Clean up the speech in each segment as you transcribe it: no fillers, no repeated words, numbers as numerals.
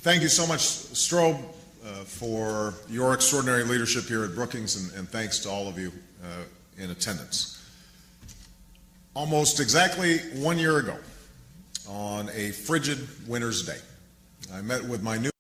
Thank you so much, Strobe, for your extraordinary leadership here at Brookings, and thanks to all of you in attendance. Almost exactly 1 year ago, on a frigid winter's day, I met with my new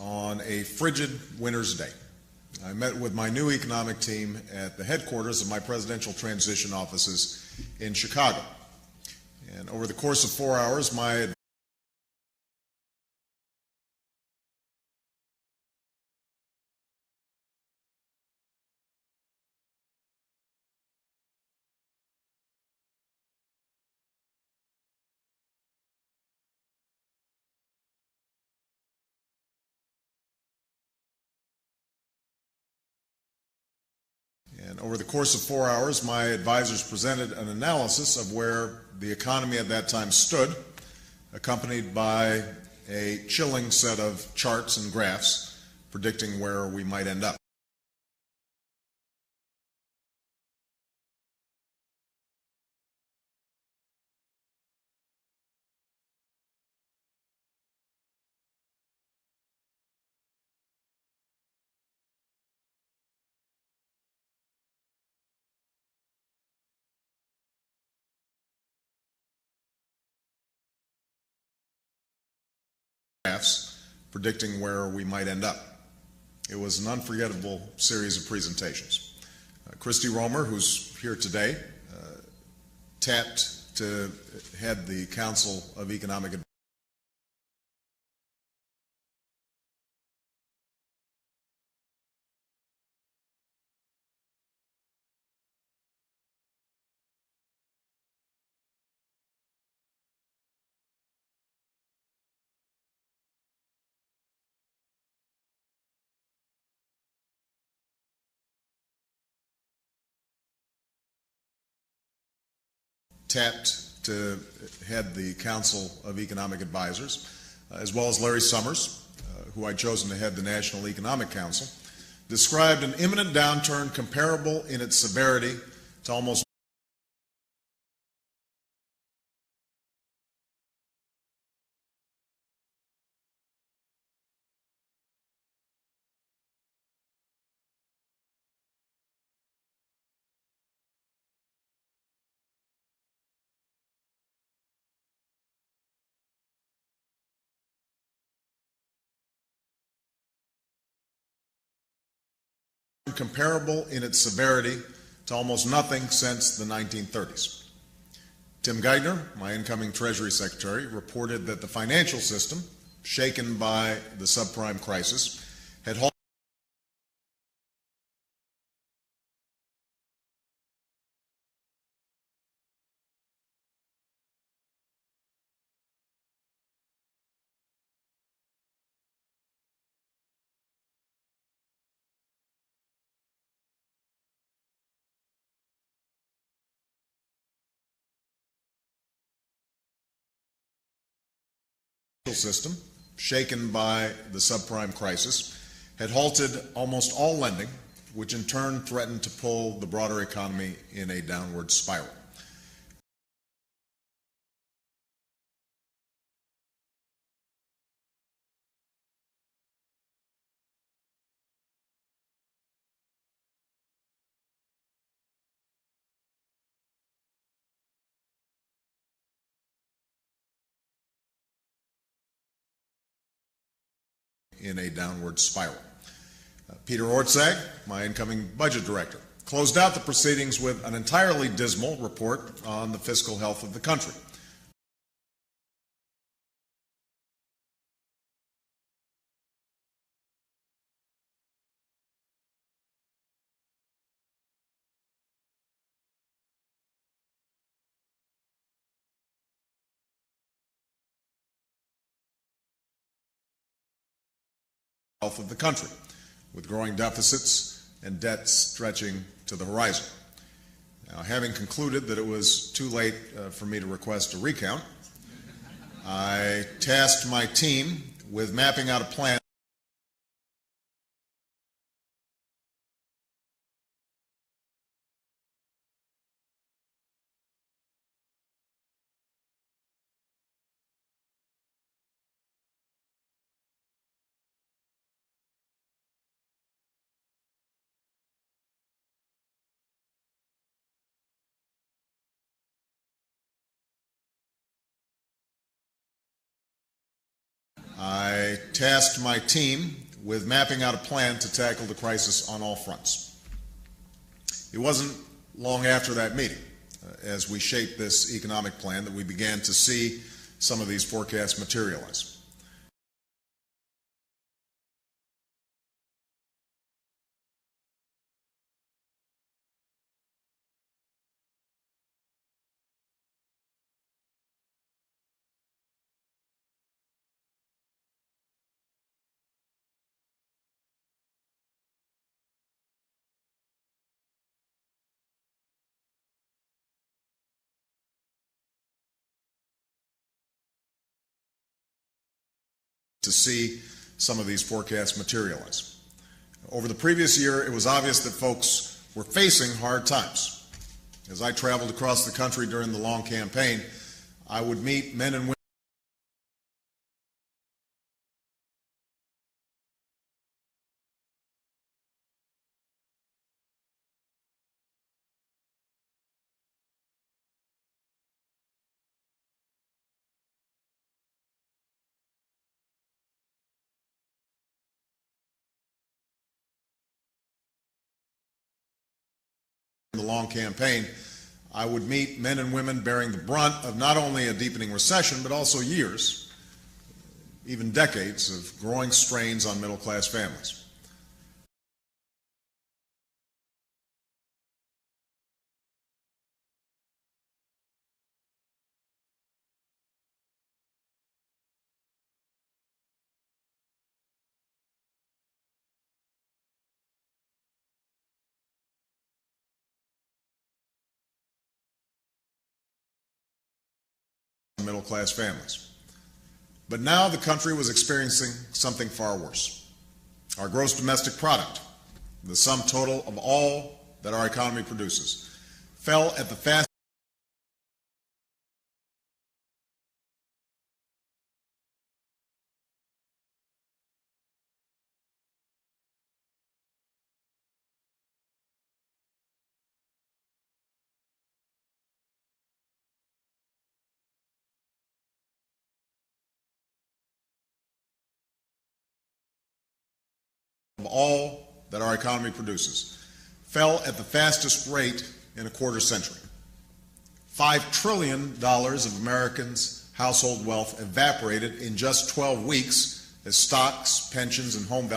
on a frigid winter's day. I met with my new economic team at the headquarters of my presidential transition offices in Chicago. And over the course of 4 hours, my advisors presented an analysis of where the economy at that time stood, accompanied by a chilling set of charts and graphs predicting where we might end up. Predicting where we might end up. It was an unforgettable series of presentations. Christy Romer, who's here today, tapped to head the Council of Economic Advisors. Tapped to head the Council of Economic Advisors, as well as Larry Summers, who I'd chosen to head the National Economic Council, described an imminent downturn comparable in its severity to almost comparable in its severity to almost nothing since the 1930s. Tim Geithner, my incoming Treasury Secretary, reported that the financial system, shaken by the subprime crisis, had halted system, shaken by the subprime crisis, had halted almost all lending, which in turn threatened to pull the broader economy in a downward spiral. Peter Orszag, my incoming budget director, closed out the proceedings with an entirely dismal report on the fiscal health of the country. health of the country, with growing deficits and debt stretching to the horizon. Now, having concluded that it was too late for me to request a recount, I tasked my team with mapping out a plan to tackle the crisis on all fronts. It wasn't long after that meeting, as we shaped this economic plan, that we began to see some of these forecasts materialize. Over the previous year, it was obvious that folks were facing hard times. As I traveled across the country during the long campaign, I would meet men and women bearing the brunt of not only a deepening recession, but also years, even decades, of growing strains on middle-class families. But now the country was experiencing something far worse. Our gross domestic product, the sum total of all that our economy produces, fell at the fastest rate in a quarter century. $5 trillion of Americans' household wealth evaporated in just 12 weeks as stocks, pensions, and home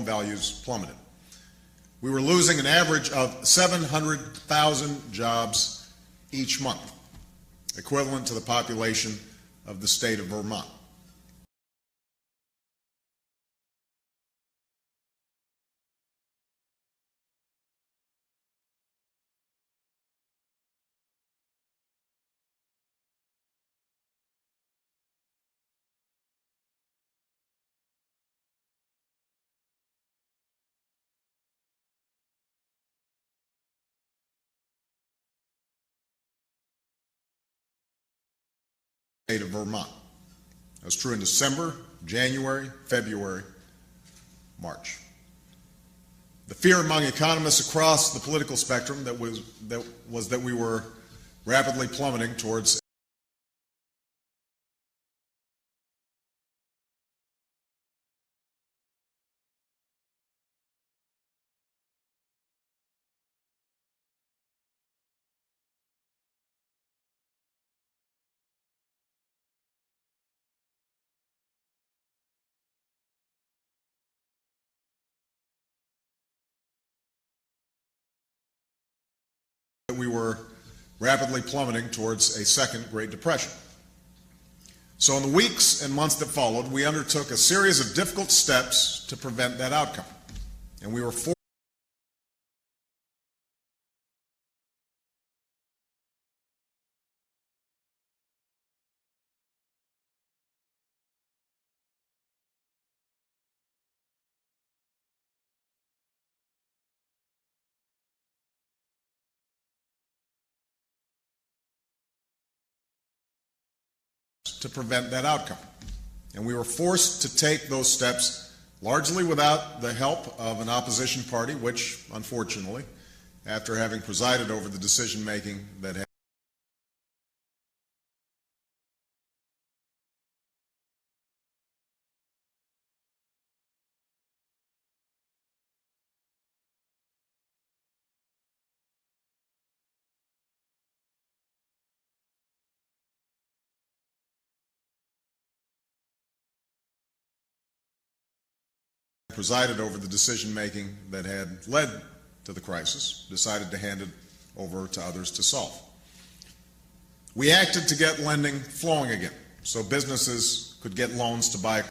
values plummeted. We were losing an average of 700,000 jobs each month, equivalent to the population of the state of Vermont. That was true in December, January, February, March. The fear among economists across the political spectrum was that we were rapidly plummeting towards we were rapidly plummeting towards a second Great Depression. So in the weeks and months that followed, we undertook a series of difficult steps to prevent that outcome. And we were forced to take those steps largely without the help of an opposition party, which, unfortunately, after having presided over the decision-making that had led to the crisis, decided to hand it over to others to solve. We acted to get lending flowing again, so businesses could get loans to buy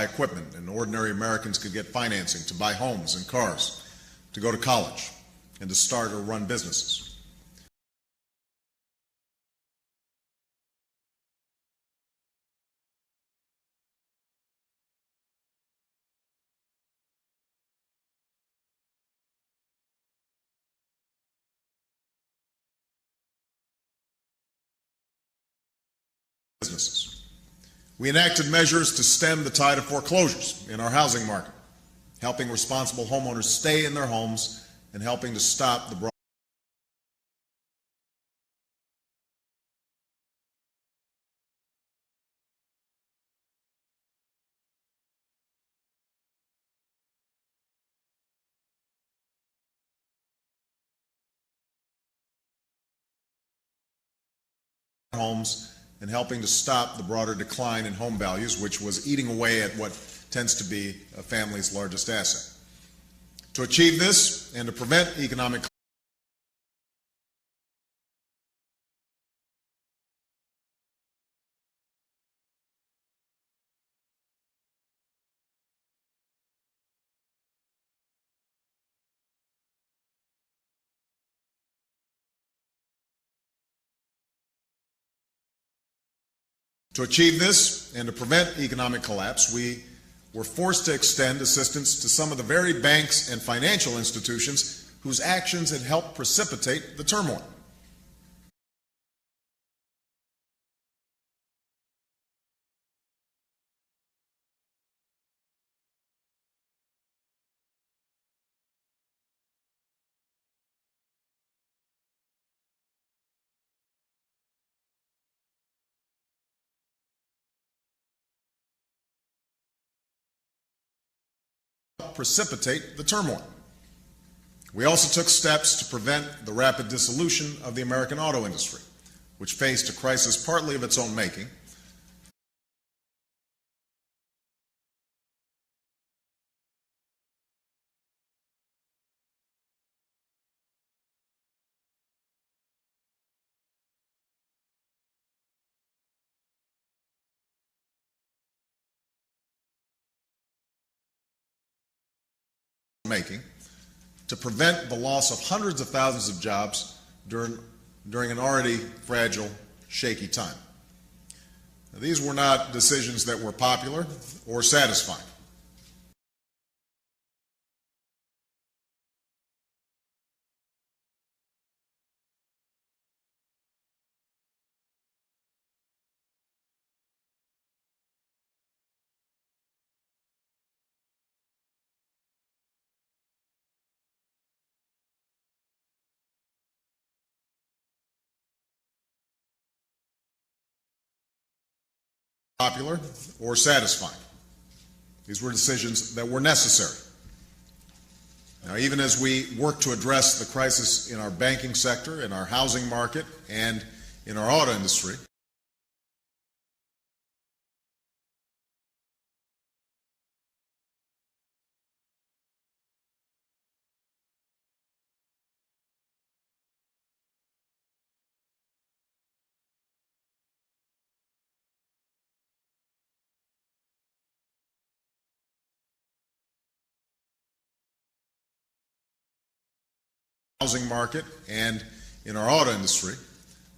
equipment, and ordinary Americans could get financing to buy homes and cars, to go to college, and to start or run businesses. We enacted measures to stem the tide of foreclosures in our housing market, helping responsible homeowners stay in their homes and helping to stop the broader decline in home values, which was eating away at what tends to be a family's largest asset. To achieve this and to prevent economic collapse, we were forced to extend assistance to some of the very banks and financial institutions whose actions had helped precipitate the turmoil. We also took steps to prevent the rapid dissolution of the American auto industry, which faced a crisis partly of its own making, to prevent the loss of hundreds of thousands of jobs during an already fragile, shaky time. Now, these were not decisions that were popular or satisfying. popular or satisfying. These were decisions that were necessary. Now, even as we work to address the crisis in our banking sector, in our housing market, and in our auto industry,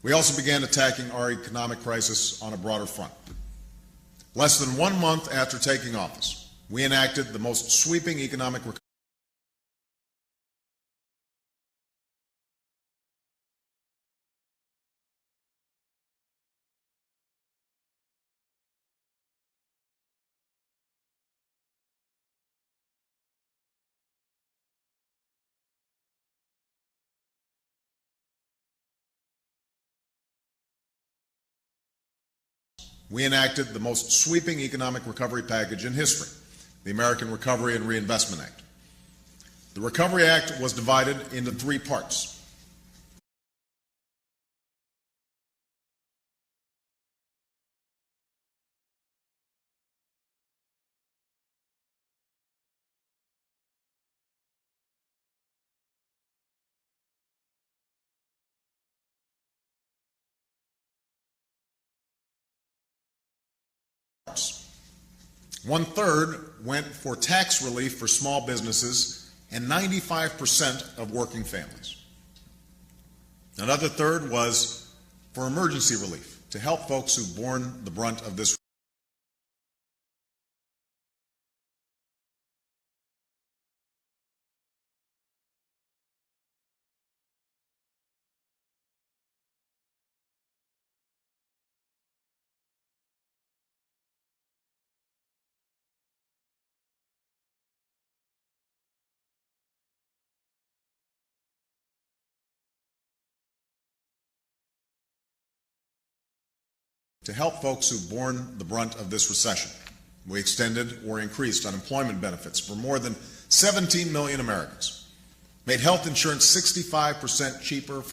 we also began attacking our economic crisis on a broader front. Less than 1 month after taking office, we enacted the most sweeping economic recovery package in history, the American Recovery and Reinvestment Act. The Recovery Act was divided into 3 parts. One-third went for tax relief for small businesses and 95% of working families. Another third was for emergency relief to help folks who've borne the brunt of this. To help folks who've borne the brunt of this recession, we extended or increased unemployment benefits for more than 17 million Americans, made health insurance 65% cheaper,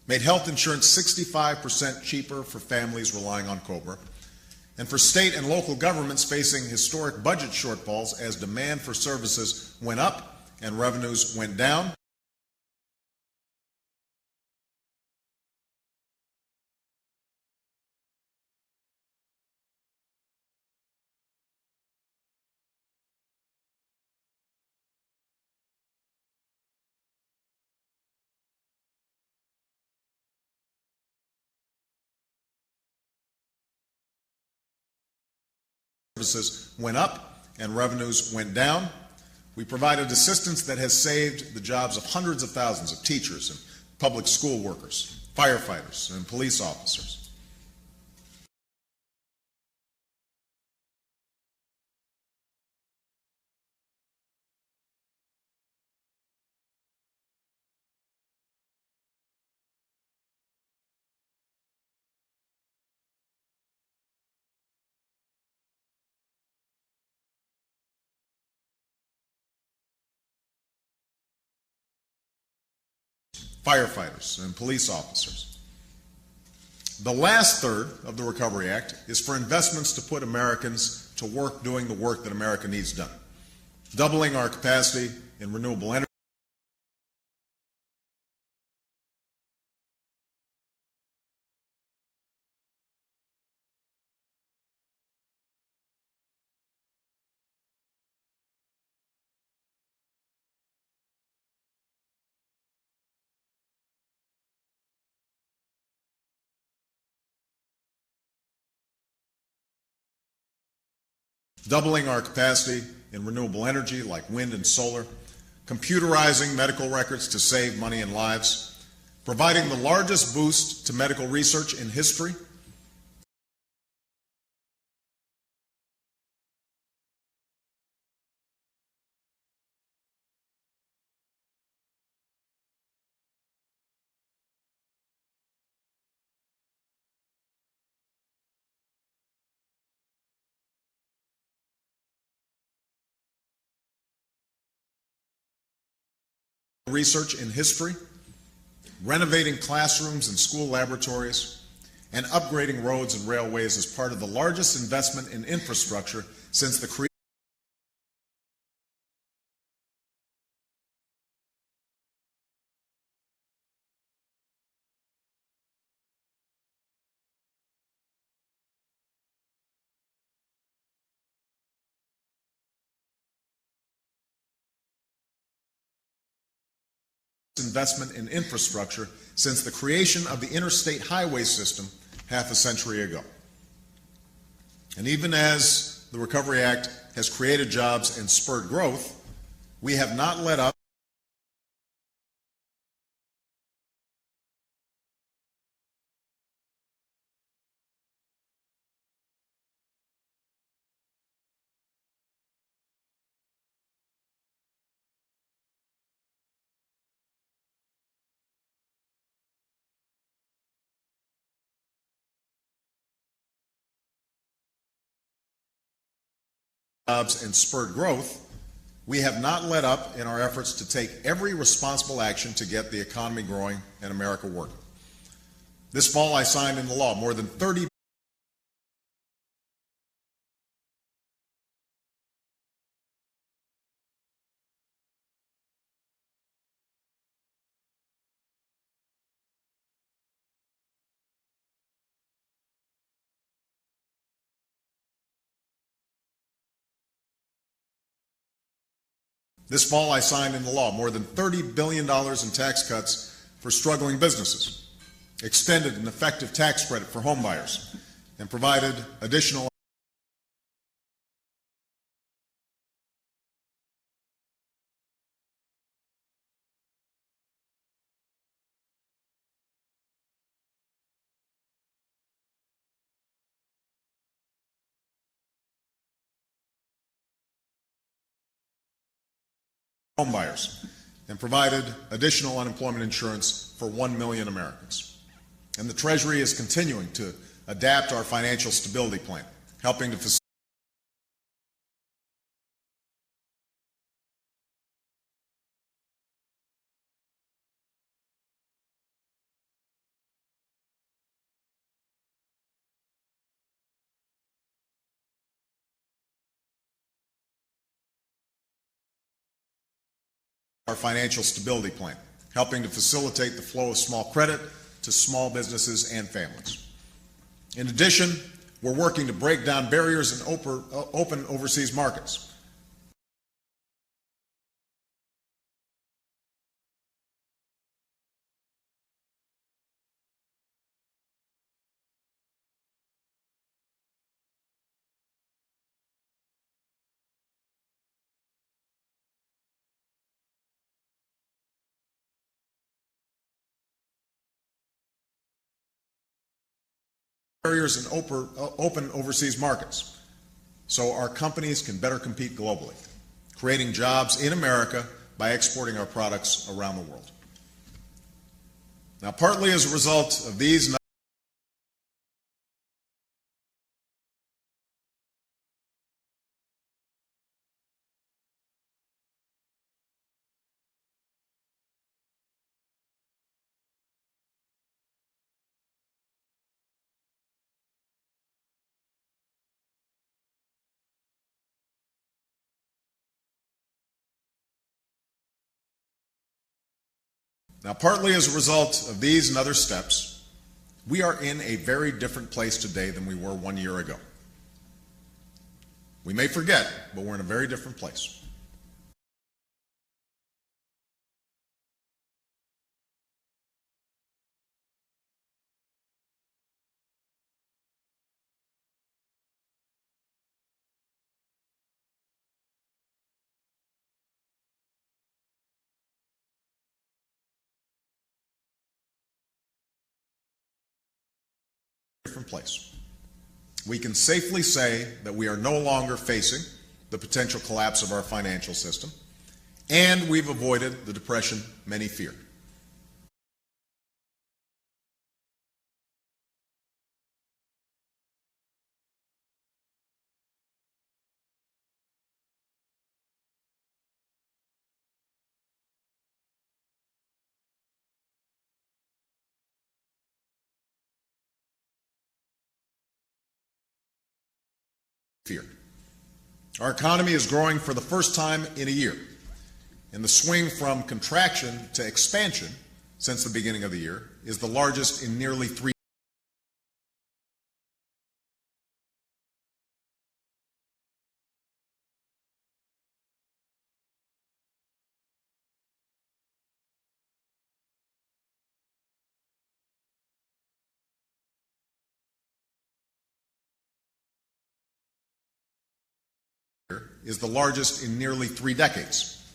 made health insurance 65% cheaper for families relying on COBRA, and for state and local governments facing historic budget shortfalls as demand for services went up and revenues went down. Services went up and revenues went down. We provided assistance that has saved the jobs of hundreds of thousands of teachers and public school workers, firefighters, and police officers. Firefighters and police officers. The last third of the Recovery Act is for investments to put Americans to work doing the work that America needs done, doubling our capacity in renewable energy, doubling our capacity in renewable energy like wind and solar, computerizing medical records to save money and lives, providing the largest boost to medical research in history, renovating classrooms and school laboratories, and upgrading roads and railways as part of the largest investment in infrastructure since the creation of the interstate highway system half a century ago. And even as the Recovery Act has created jobs and spurred growth, we have not let up. Jobs and spurred growth, we have not let up in our efforts to take every responsible action to get the economy growing and America working. This fall, I signed into law more than 30 This fall, I signed into law more than $30 billion in tax cuts for struggling businesses, extended an effective tax credit for home buyers, and provided additional unemployment insurance for 1 million Americans. And the Treasury is continuing to adapt our financial stability plan, helping to facilitate the flow of small credit to small businesses and families. In addition, we're working to break down barriers and open overseas markets. Open overseas markets so our companies can better compete globally, creating jobs in America by exporting our products around the world. Now, partly as a result of these and other steps, we are in a very different place today than we were 1 year ago. We may forget, but we're in a very different place. different place. We can safely say that we are no longer facing the potential collapse of our financial system, and we've avoided the depression many feared. Our economy is growing for the first time in a year, and the swing from contraction to expansion since the beginning of the year is the largest in nearly 3 is the largest in nearly 3 decades.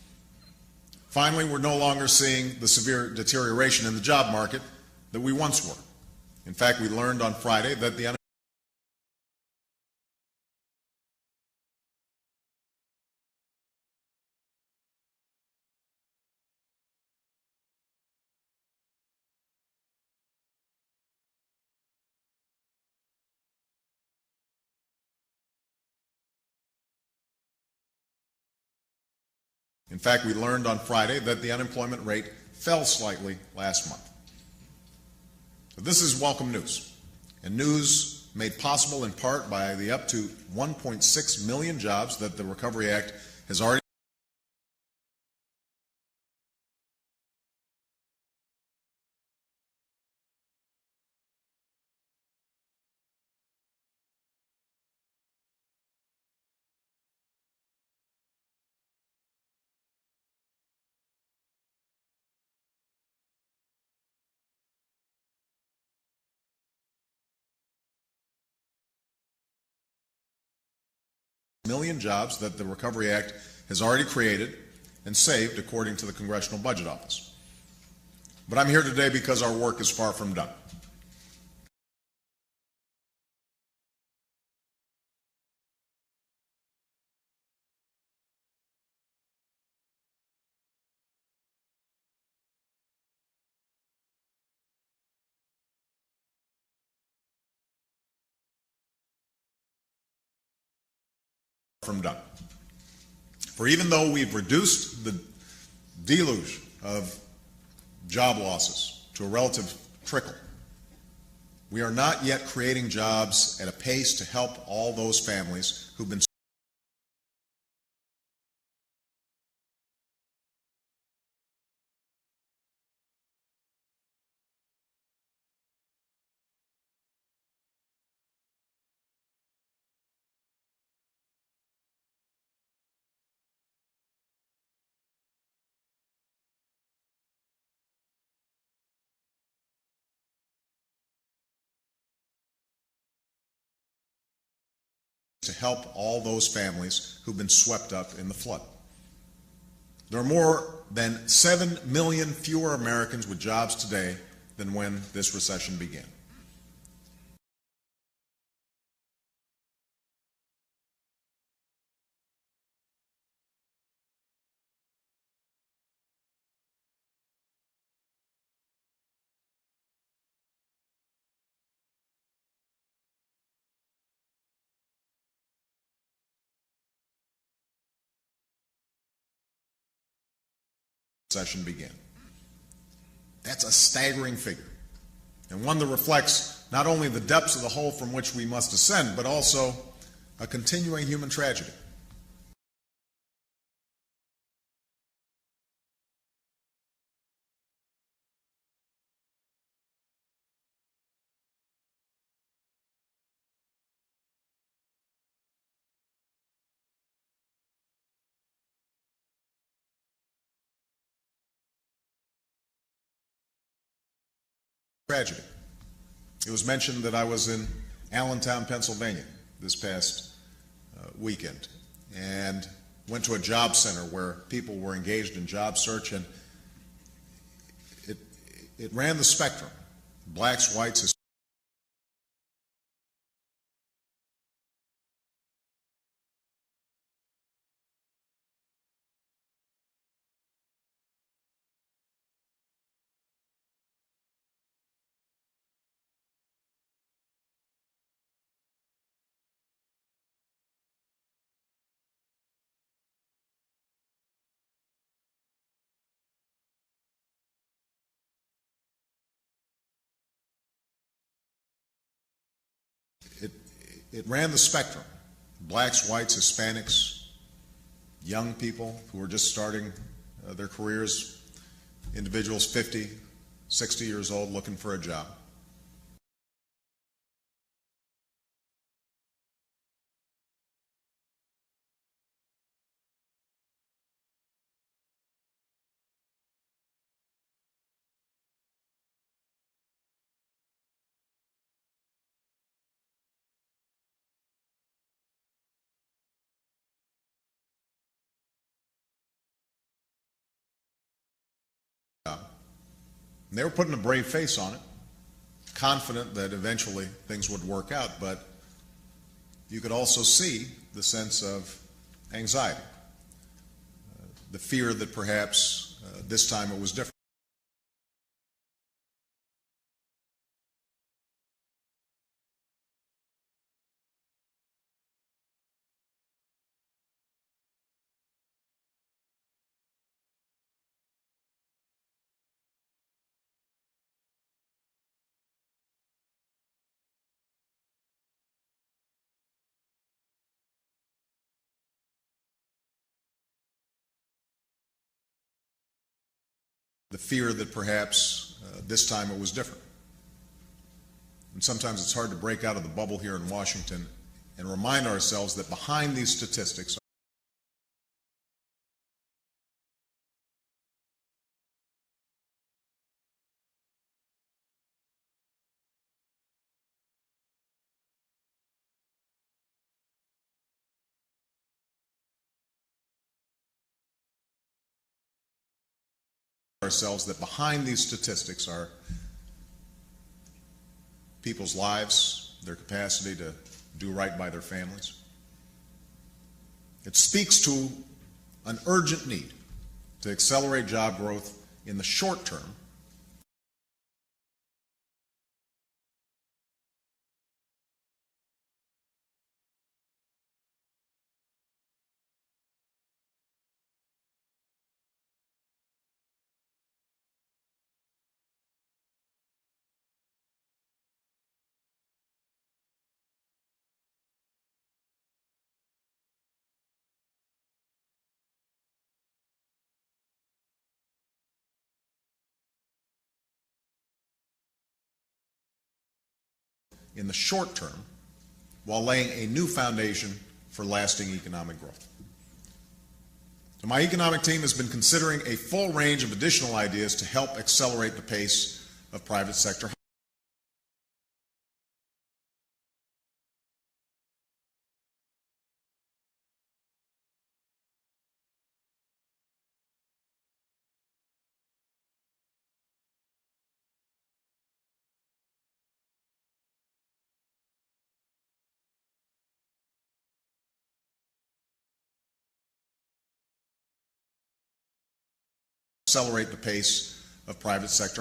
Finally, we're no longer seeing the severe deterioration in the job market that we once were. In fact, we learned on Friday that the In fact, we learned on Friday that the unemployment rate fell slightly last month. But this is welcome news, and news made possible in part by the up to 1.6 million jobs that the Recovery Act has already created and saved, according to the Congressional Budget Office. But I'm here today because our work is far from done. For even though we've reduced the deluge of job losses to a relative trickle, we are not yet creating jobs at a pace to help all those families who've been swept up in the flood. There are more than 7 million fewer Americans with jobs today than when this recession began. That's a staggering figure, and one that reflects not only the depths of the hole from which we must ascend, but also a continuing human tragedy. It was mentioned that I was in Allentown, Pennsylvania this past weekend, and went to a job center where people were engaged in job search, and it ran the spectrum: blacks, whites, it ran the spectrum: blacks, whites, Hispanics, young people who were just starting their careers, individuals 50, 60 years old looking for a job. And they were putting a brave face on it, confident that eventually things would work out, but you could also see the sense of anxiety, the fear that perhaps this time it was different. The fear that perhaps this time it was different. And sometimes it's hard to break out of the bubble here in Washington and remind ourselves that behind these statistics are people's lives, their capacity to do right by their families. It speaks to an urgent need to accelerate job growth in the short term while laying a new foundation for lasting economic growth. So my economic team has been considering a full range of additional ideas to help accelerate the pace of private sector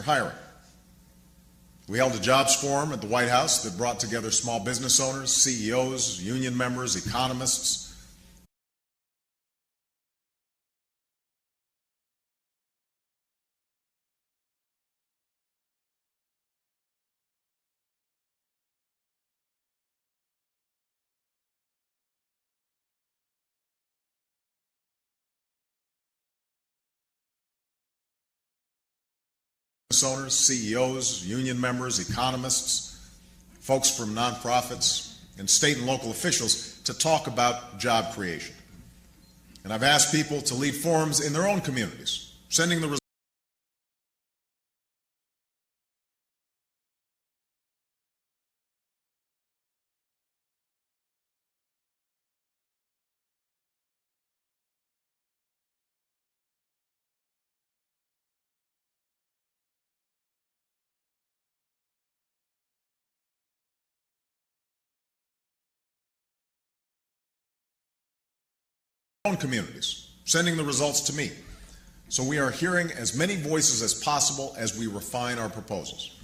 hiring. We held a jobs forum at the White House that brought together small business owners, CEOs, union members, economists, CEOs, union members, economists, folks from nonprofits, and state and local officials to talk about job creation. And I've asked people to lead forums in their own communities, sending the results to me. So we are hearing as many voices as possible as we refine our proposals.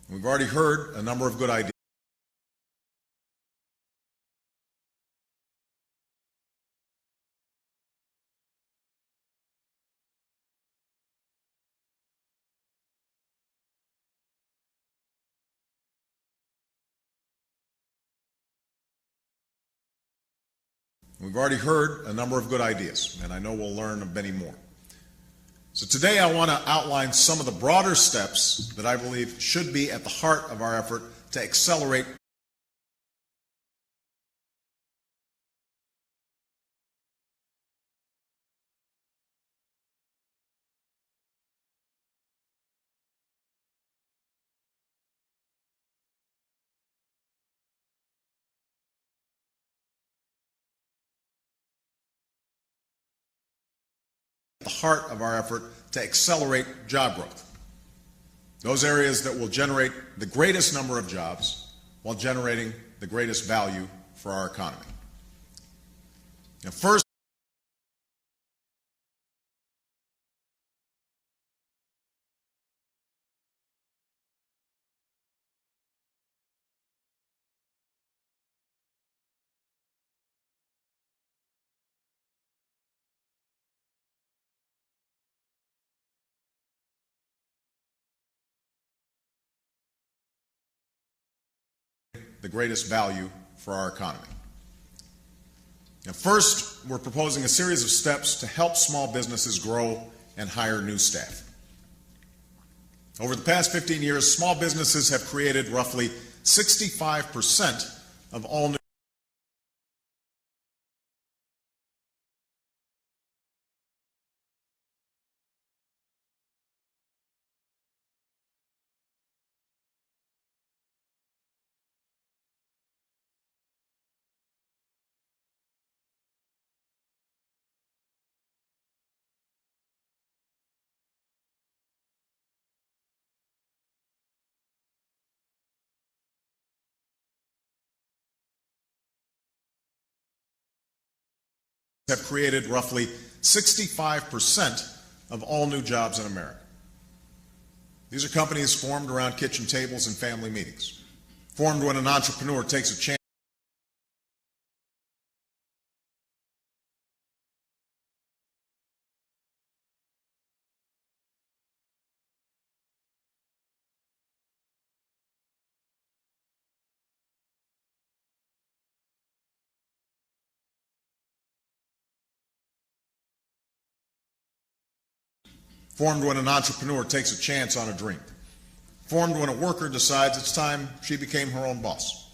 We've already heard a number of good ideas. We've already heard a number of good ideas, and I know we'll learn of many more. So today I want to outline some of the broader steps that I believe should be at the heart of our effort to accelerate job growth. Those areas that will generate the greatest number of jobs while generating the greatest value for our economy. Now, first, the greatest value for our economy. Now, first, we're proposing a series of steps to help small businesses grow and hire new staff. Over the past 15 years, small businesses have created roughly 65% of all new have created roughly 65% of all new jobs in America. These are companies formed around kitchen tables and family meetings, formed when an entrepreneur takes a chance on a dream, formed when a worker decides it's time she became her own boss.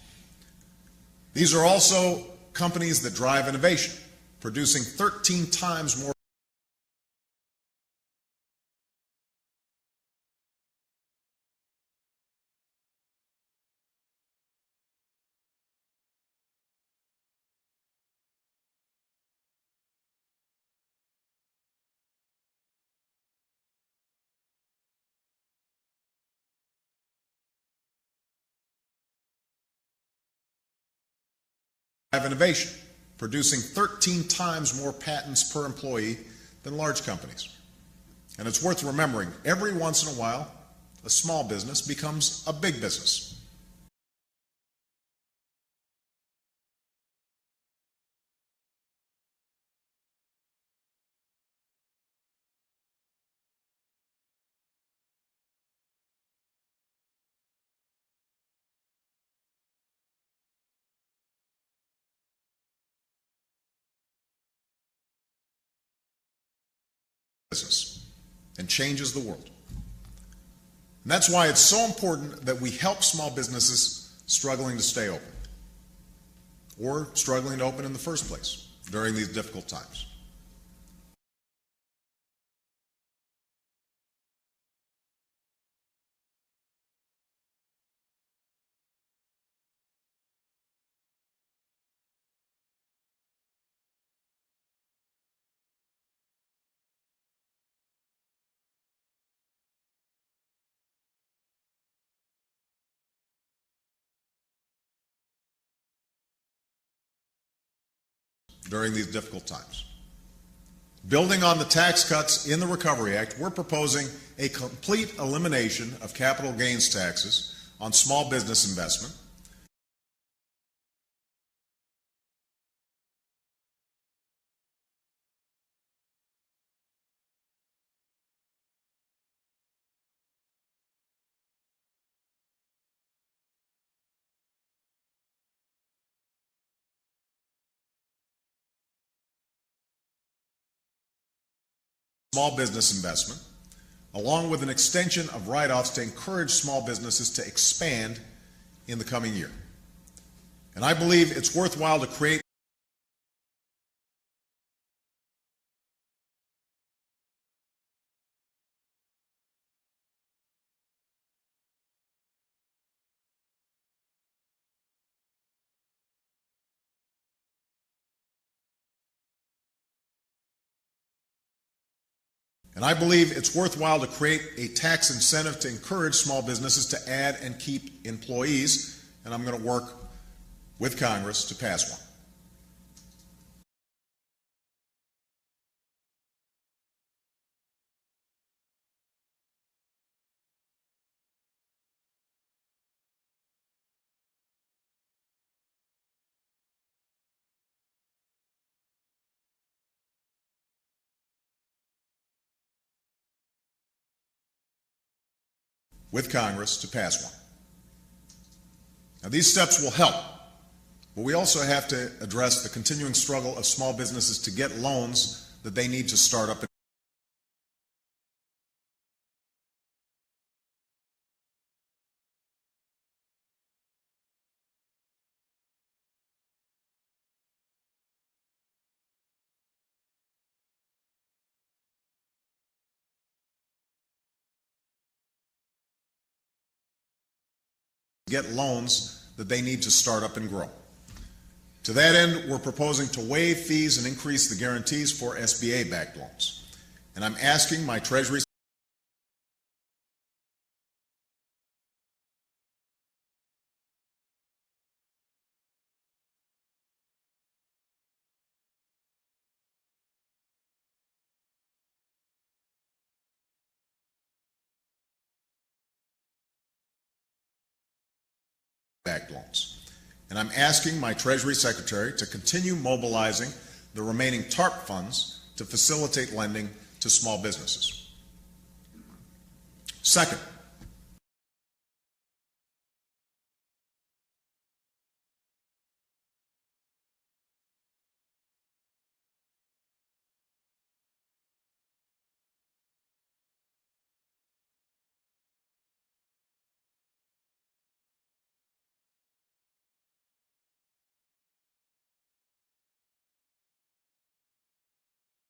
These are also companies that drive innovation, producing 13 times more innovation, producing 13 times more patents per employee than large companies. And it's worth remembering, every once in a while, a small business becomes a big business. And changes the world. And that's why it's so important that we help small businesses struggling to stay open or struggling to open in the first place during these difficult times. Building on the tax cuts in the Recovery Act, we're proposing a complete elimination of capital gains taxes on small business investment, small business investment, along with an extension of write-offs to encourage small businesses to expand in the coming year. And I believe it's worthwhile to create a tax incentive to encourage small businesses to add and keep employees, and I'm going to work with Congress to pass one. Now, these steps will help, but we also have to address the continuing struggle of small businesses to get loans that they need to start up. And grow. To that end, we're proposing to waive fees and increase the guarantees for SBA-backed loans. And I'm asking my Treasury backed loans. And I'm asking my Treasury Secretary to continue mobilizing the remaining TARP funds to facilitate lending to small businesses.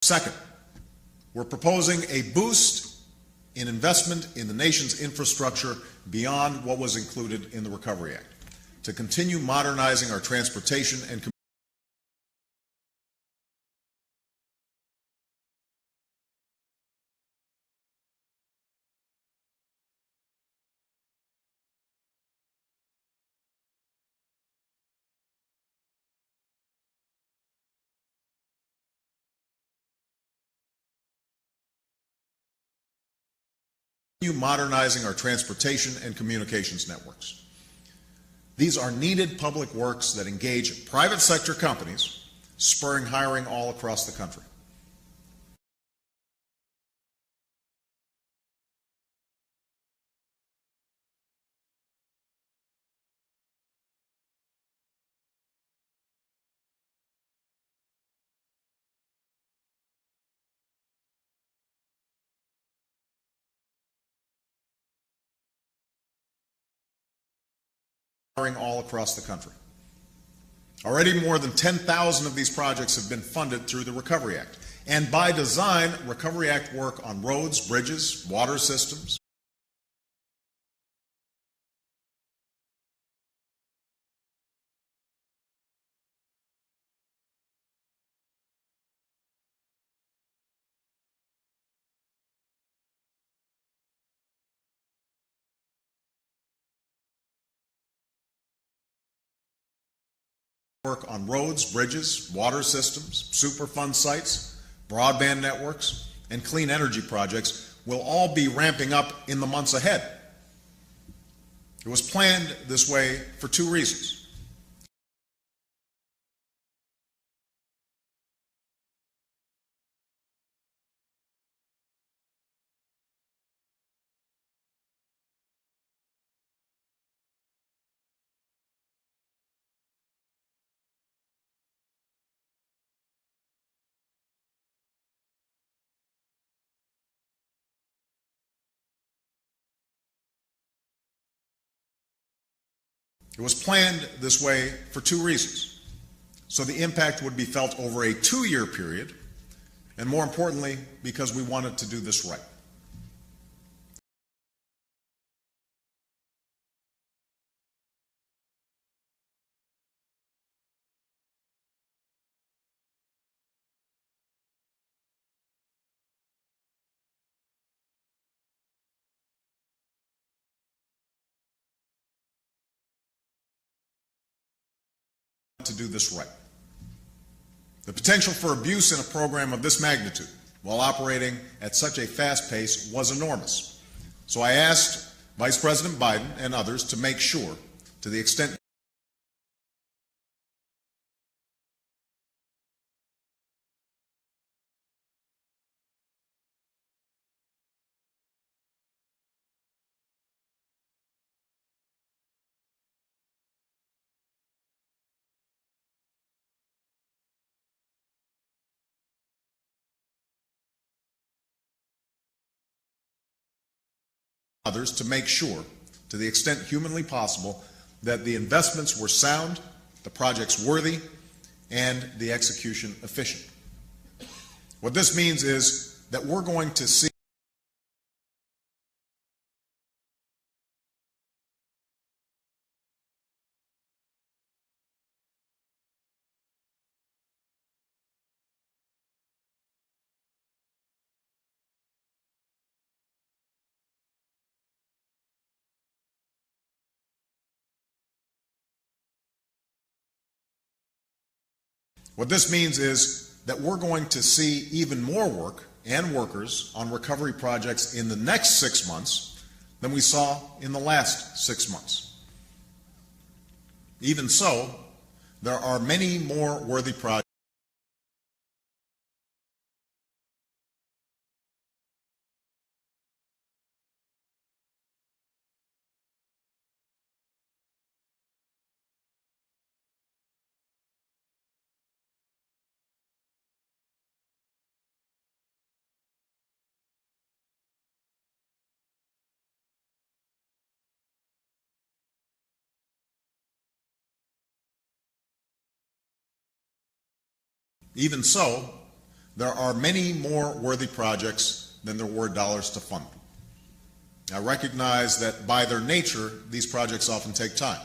Second, we're proposing a boost in investment in the nation's infrastructure beyond what was included in the Recovery Act, to continue modernizing our transportation and communications networks. These are needed public works that engage private sector companies, spurring hiring all across the country. Already more than 10,000 of these projects have been funded through the Recovery Act. And by design, Recovery Act work on roads, bridges, water systems, Superfund sites, broadband networks, and clean energy projects will all be ramping up in the months ahead. It was planned this way for two reasons. It was planned this way for two reasons. So the impact would be felt over a 2-year period, and more importantly, because we wanted to do this right. The potential for abuse in a program of this magnitude while operating at such a fast pace was enormous. So I asked Vice President Biden and others to make sure, to the extent others to make sure, to the extent humanly possible, that the investments were sound, the projects worthy, and the execution efficient. What this means is that we're going to see What this means is that we're going to see even more work and workers on recovery projects in the next 6 months than we saw in the last 6 months. Even so, there are many more worthy projects. Even so, there are many more worthy projects than there were dollars to fund them. I recognize that by their nature, these projects often take time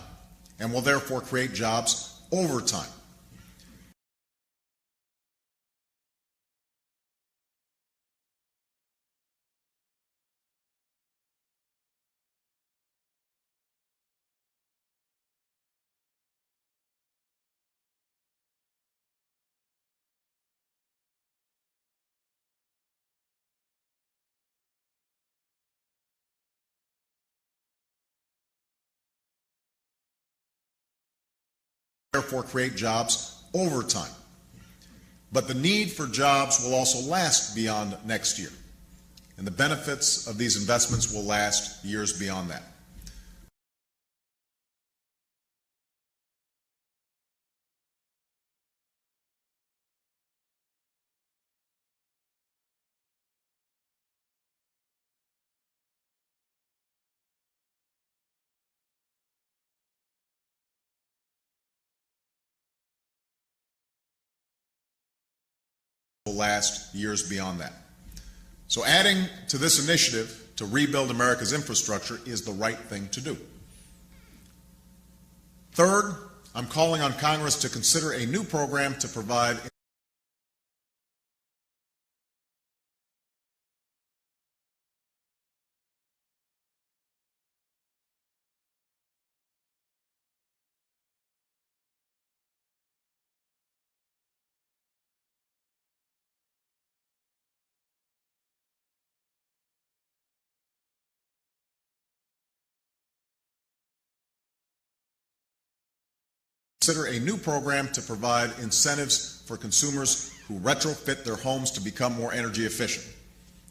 and will therefore create jobs over time. Therefore create jobs over time. But the need for jobs will also last beyond next year, and the benefits of these investments will last years beyond that. So adding to this initiative to rebuild America's infrastructure is the right thing to do. Third, I'm calling on Congress to consider a new program to provide incentives for consumers who retrofit their homes to become more energy efficient,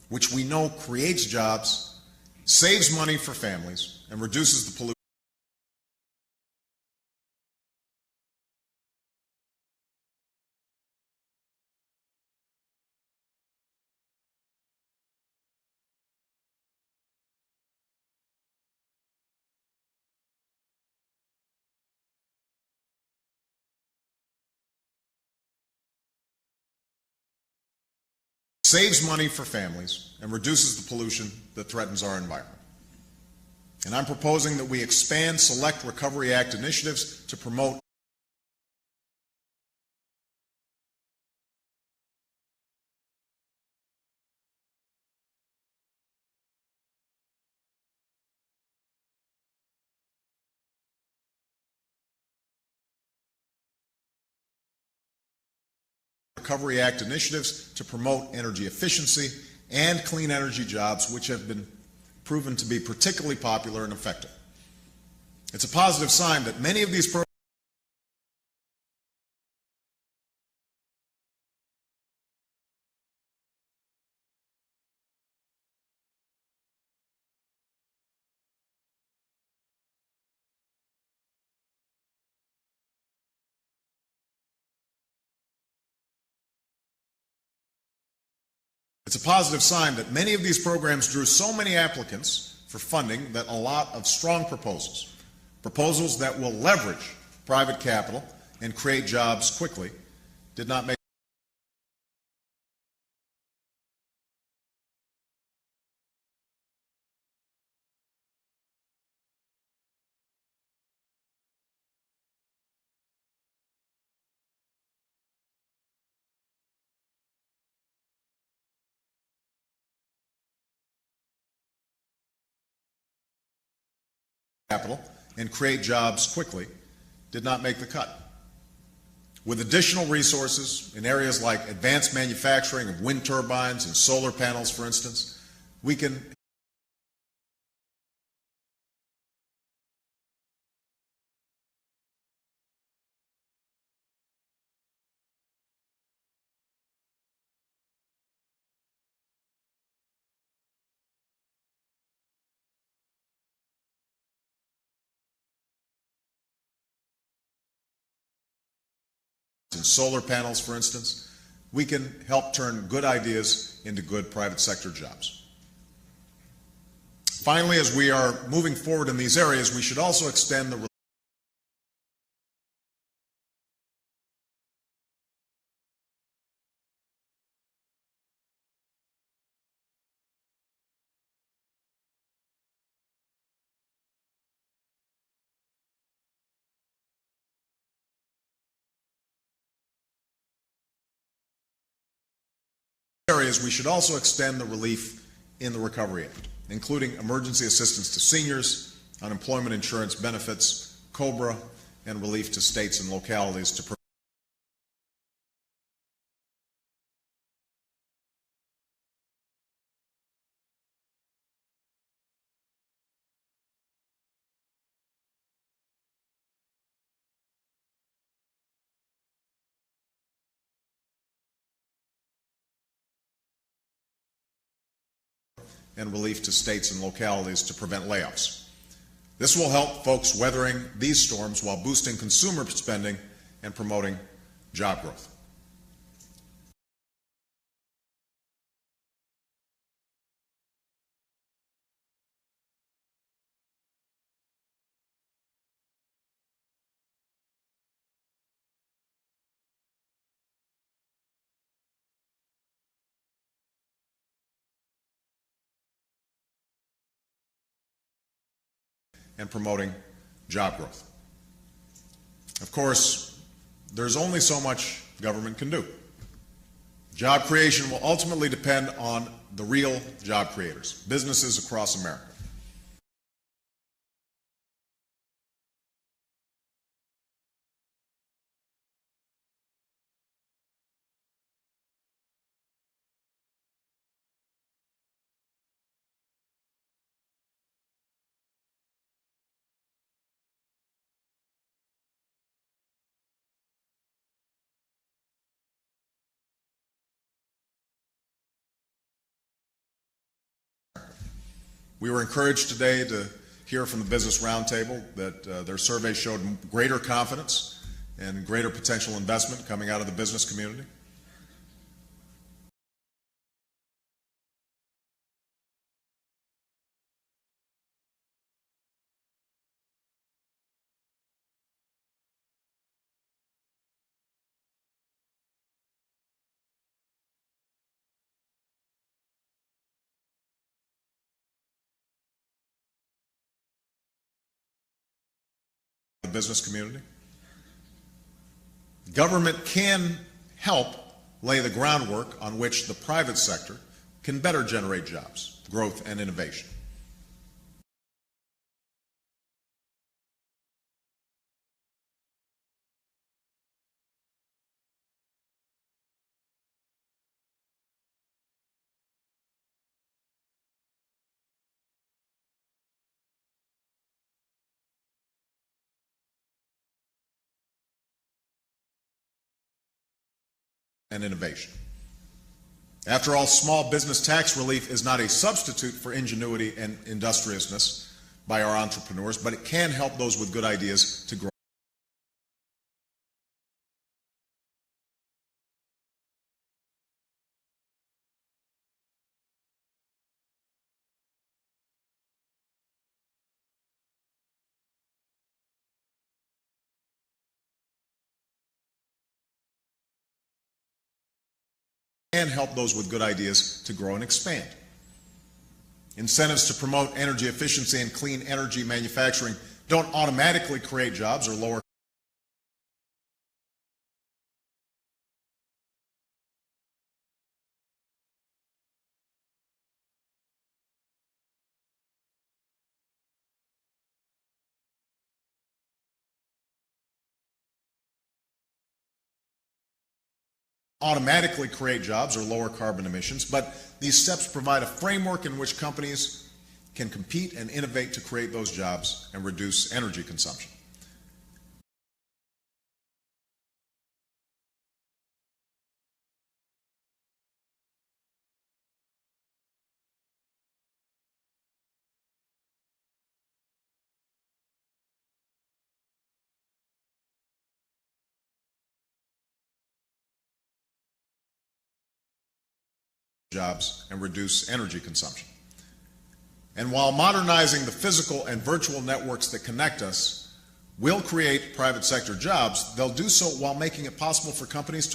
which we know creates jobs, saves money for families, and reduces the pollution. saves money for families, and reduces the pollution that threatens our environment. And I'm proposing that we expand select Recovery Act initiatives to promote Recovery Act initiatives to promote energy efficiency and clean energy jobs, which have been proven to be particularly popular and effective. It's a positive sign that many of these programs It's a positive sign that many of these programs drew so many applicants for funding that a lot of strong proposals that will leverage private capital and create jobs quickly, did not make capital and create jobs quickly, did not make the cut. With additional resources in areas like advanced manufacturing of wind turbines and solar panels, for instance, we can and solar panels, for instance, we can help turn good ideas into good private sector jobs. Finally, as we are moving forward in these areas, we should also extend the areas, we should also extend the relief in the Recovery Act, including emergency assistance to seniors, unemployment insurance benefits, COBRA, and relief to states and localities to and relief to states and localities to prevent layoffs. This will help folks weathering these storms while boosting consumer spending and promoting job growth. And promoting job growth. Of course, there's only so much government can do. Job creation will ultimately depend on the real job creators, businesses across America. We were encouraged today to hear from the Business Roundtable that their survey showed greater confidence and greater potential investment coming out of the business community. business community. Government can help lay the groundwork on which the private sector can better generate jobs, growth, and innovation. And innovation. After all, small business tax relief is not a substitute for ingenuity and industriousness by our entrepreneurs, but it can help those with good ideas to grow. And help those with good ideas to grow and expand. Incentives to promote energy efficiency and clean energy manufacturing don't automatically create jobs or lower automatically create jobs or lower carbon emissions, but these steps provide a framework in which companies can compete and innovate to create those jobs and reduce energy consumption. Jobs and reduce energy consumption. And while modernizing the physical and virtual networks that connect us will create private sector jobs, they'll do so while making it possible for companies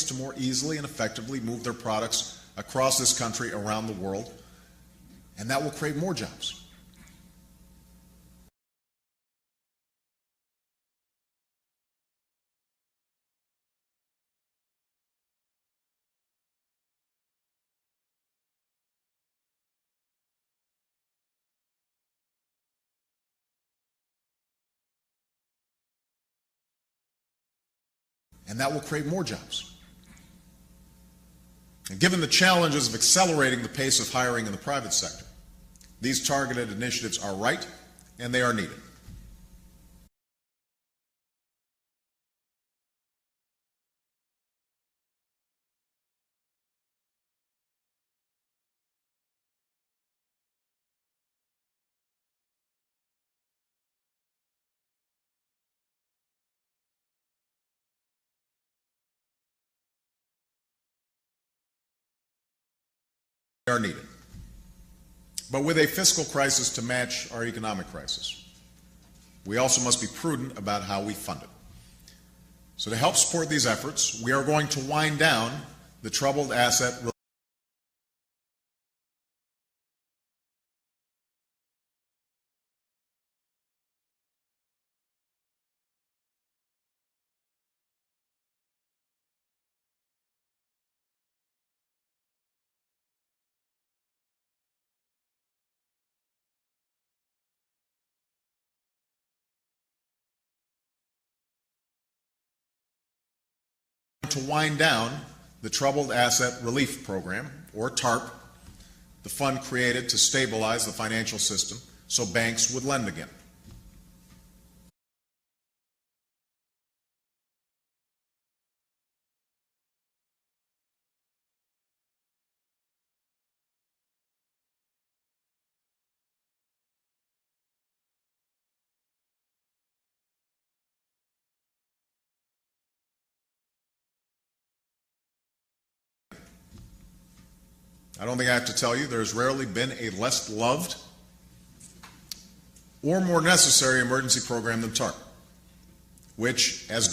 to more easily and effectively move their products across this country, around the world, and that will create more jobs. And that will create more jobs. And given the challenges of accelerating the pace of hiring in the private sector, these targeted initiatives are right and they are needed. Are needed. But with a fiscal crisis to match our economic crisis, we also must be prudent about how we fund it. So to help support these efforts, we are going to wind down the troubled asset to wind down the Troubled Asset Relief Program, or TARP, the fund created to stabilize the financial system so banks would lend again. I don't think I have to tell you there's rarely been a less loved or more necessary emergency program than TARP, which, as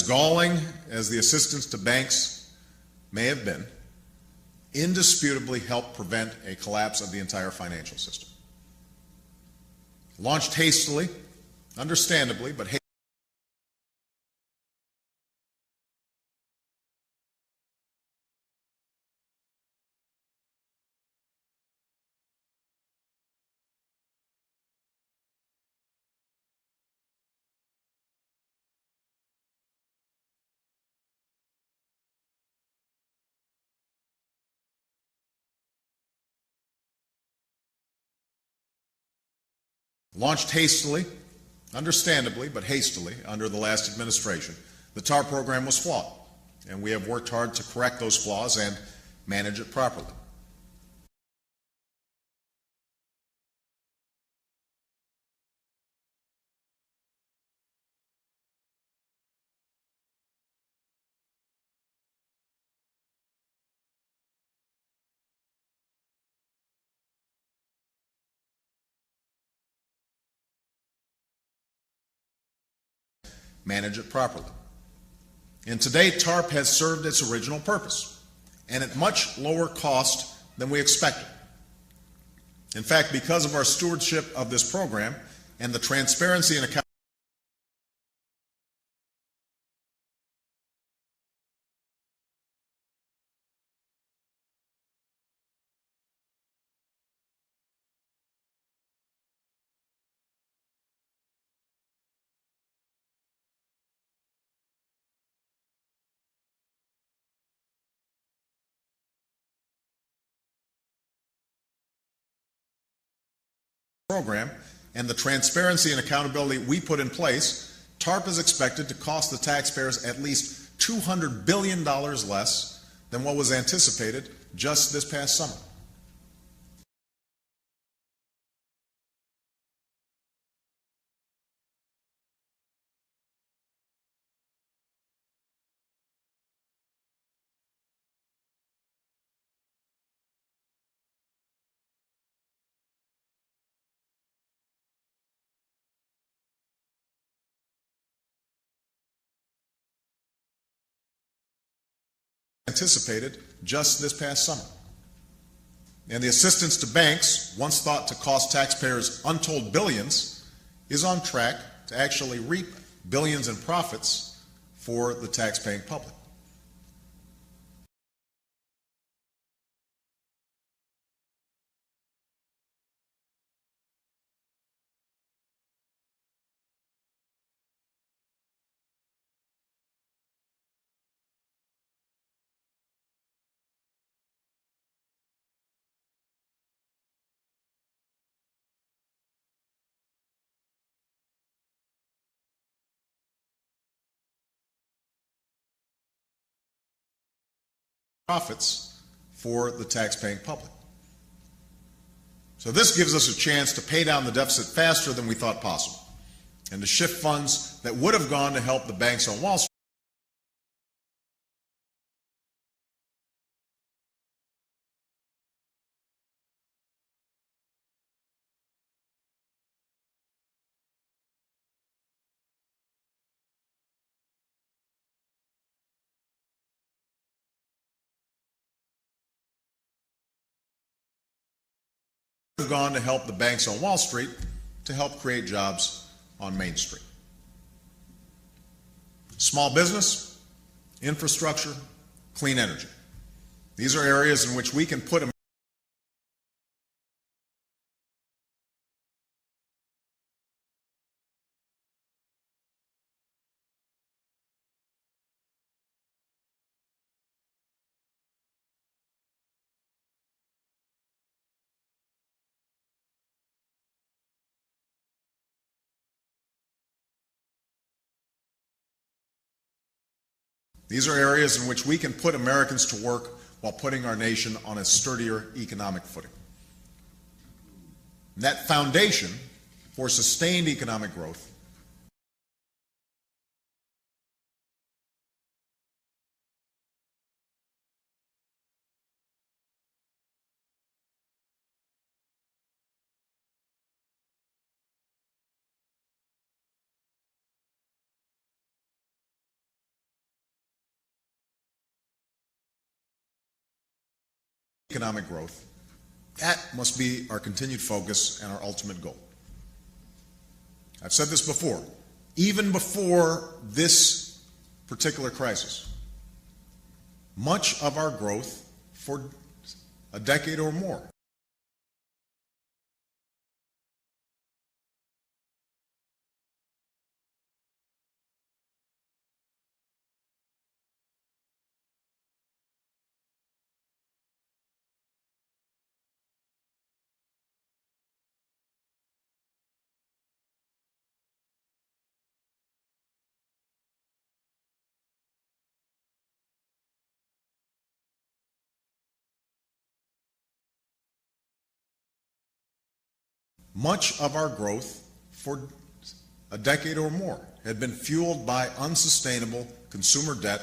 galling as the assistance to banks, may have been, indisputably helped prevent a collapse of the entire financial system. Launched hastily, understandably, but hastily under the last administration, the TAR program was flawed, and we have worked hard to correct those flaws and manage it properly. And today, TARP has served its original purpose, and at much lower cost than we expected. In fact, because of our stewardship of this program and the transparency and accountability we put in place, TARP is expected to cost the taxpayers at least $200 billion less than what was anticipated just this past summer. And the assistance to banks, once thought to cost taxpayers untold billions, is on track to actually reap billions in profits for the taxpaying public. So this gives us a chance to pay down the deficit faster than we thought possible, and to shift funds that would have gone to help the banks on Wall Street have gone to help the banks on Wall Street to help create jobs on Main Street. Small business, infrastructure, clean energy. These are areas in which we can put These are areas in which we can put Americans to work while putting our nation on a sturdier economic footing. And that foundation for sustained economic growth that must be our continued focus and our ultimate goal. I've said this before, even before this particular crisis, much of our growth for a decade or more had been fueled by unsustainable consumer debt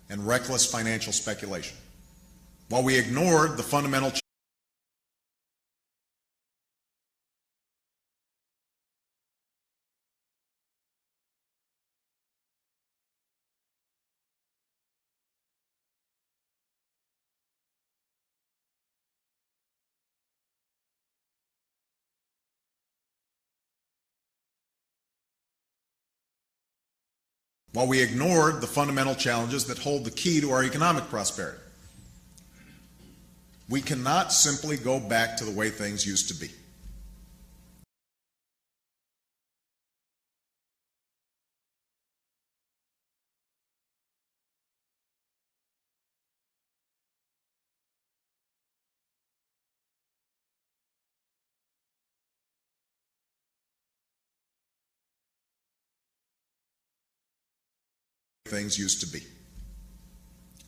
and reckless financial speculation. While we ignored the fundamental challenges that hold the key to our economic prosperity. We cannot simply go back to the way things used to be.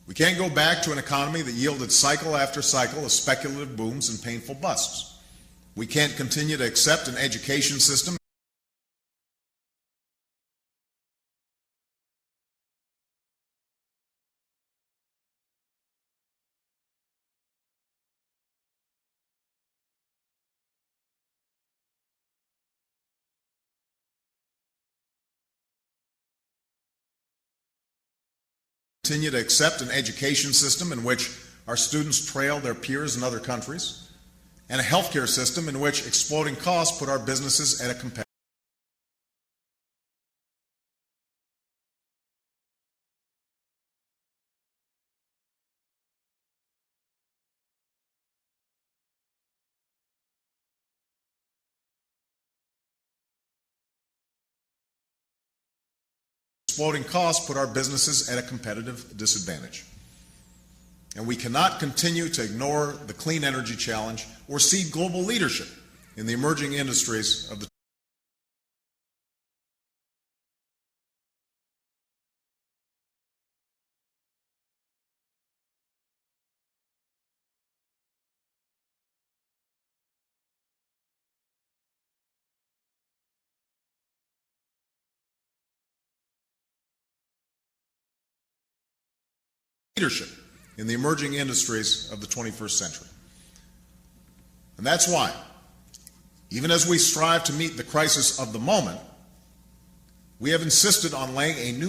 We can't go back to an economy that yielded cycle after cycle of speculative booms and painful busts. We can't continue to accept an education system in which our students trail their peers in other countries, and a healthcare system in which exploding costs put our businesses at a competitive. Exploding costs put our businesses at a competitive disadvantage. And we cannot continue to ignore the clean energy challenge or cede global leadership in the emerging industries of the leadership in the emerging industries of the 21st century. And that's why, even as we strive to meet the crisis of the moment, we have insisted on laying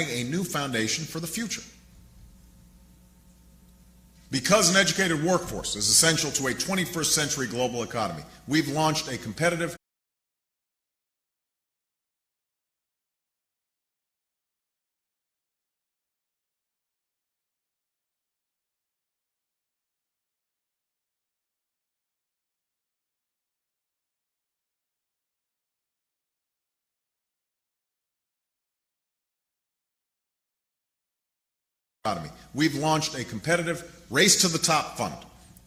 a new foundation for the future. Because an educated workforce is essential to a 21st century global economy, we've launched a competitive economy. We've launched a competitive Race to the Top fund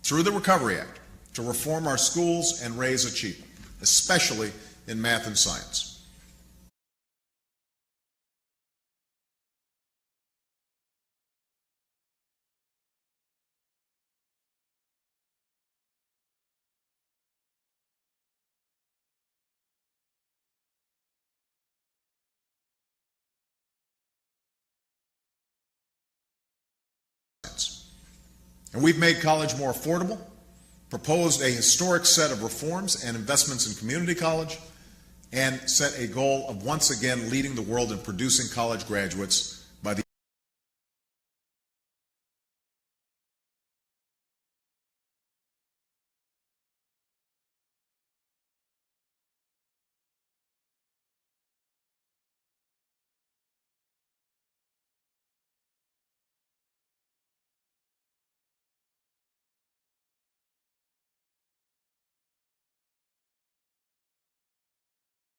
through the Recovery Act to reform our schools and raise achievement, especially in math and science. And we've made college more affordable, proposed a historic set of reforms and investments in community college, and set a goal of once again leading the world in producing college graduates by the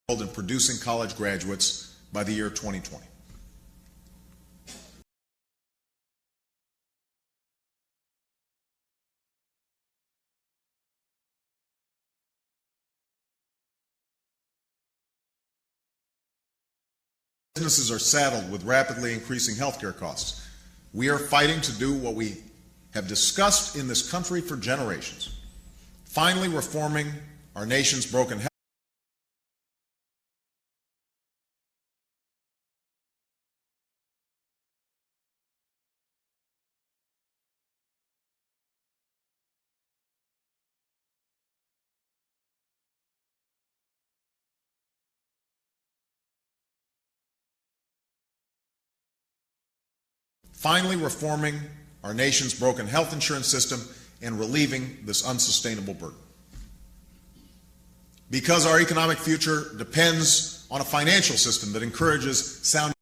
world in producing college graduates by the year 2020. Businesses are saddled with rapidly increasing healthcare costs. We are fighting to do what we have discussed in this country for generations, finally reforming our nation's broken health. Finally reforming our nation's broken health insurance system and relieving this unsustainable burden. Because our economic future depends on a financial system that encourages sound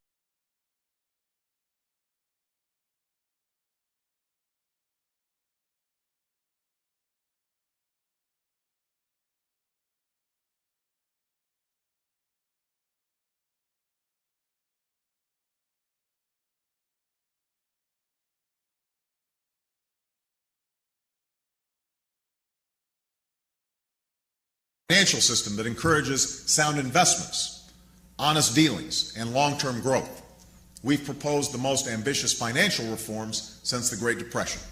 financial system that encourages sound investments, honest dealings, and long-term growth. We've proposed the most ambitious financial reforms since the Great Depression.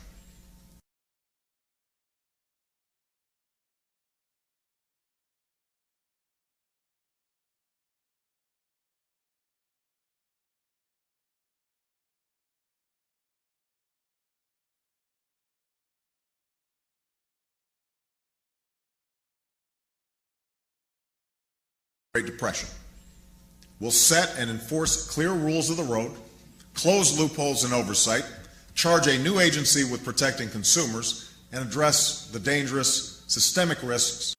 Great Depression. We'll set and enforce clear rules of the road, close loopholes in oversight, charge a new agency with protecting consumers, and address the dangerous systemic risks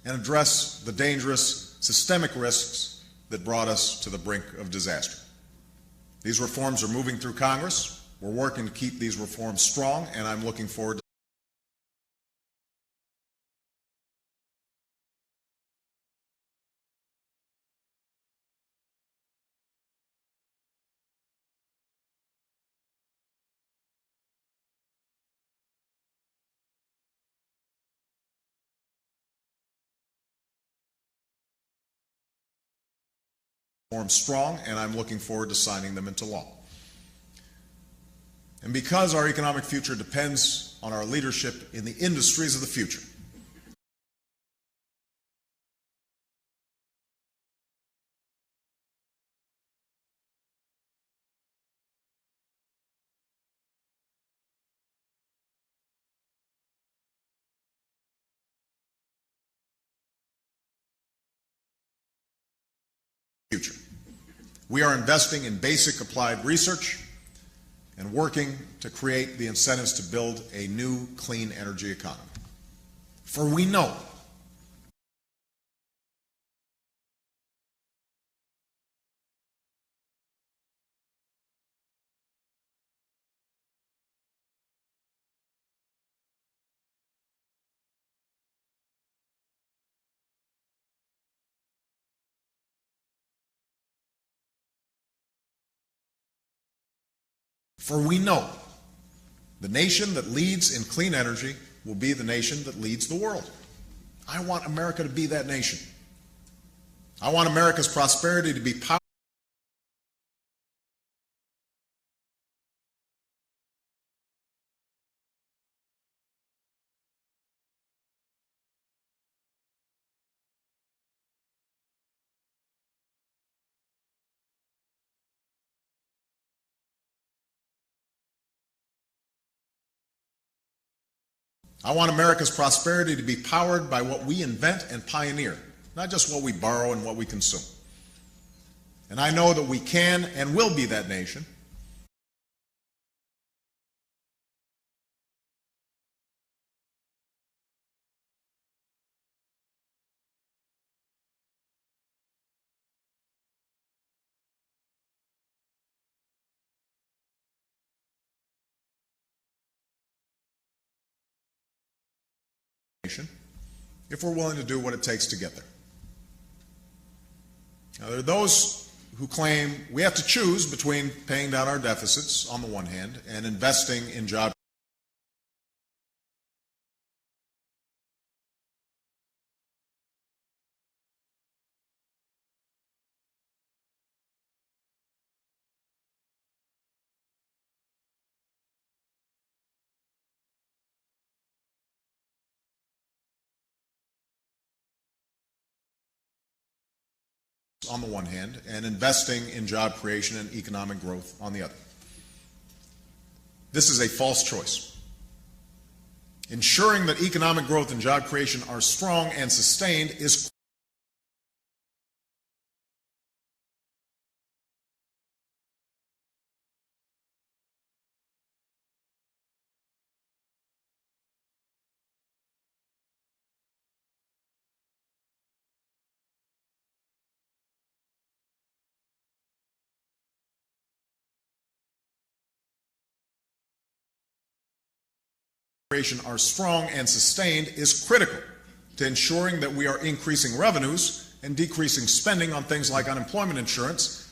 and address the dangerous systemic risks that brought us to the brink of disaster. These reforms are moving through Congress. We're working to keep these reforms strong, and I'm looking forward to reforms strong, and I'm looking forward to signing them into law. And because our economic future depends on our leadership in the industries of the future, we are investing in basic applied research and working to create the incentives to build a new clean energy economy. For we know the nation that leads in clean energy will be the nation that leads the world. I want America to be that nation. I want America's prosperity to be powered. I want America's prosperity to be powered by what we invent and pioneer, not just what we borrow and what we consume. And I know that we can and will be that nation. If we're willing to do what it takes to get there. Now, there are those who claim we have to choose between paying down our deficits on the one hand and investing in job on the one hand and investing in job creation and economic growth on the other. This is a false choice. Ensuring that economic growth and job creation are strong and sustained is are strong and sustained is critical to ensuring that we are increasing revenues and decreasing spending on things like unemployment insurance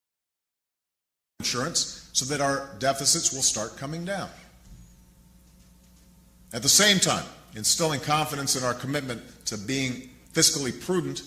so that our deficits will start coming down. At the same time, instilling confidence in our commitment to being fiscally prudent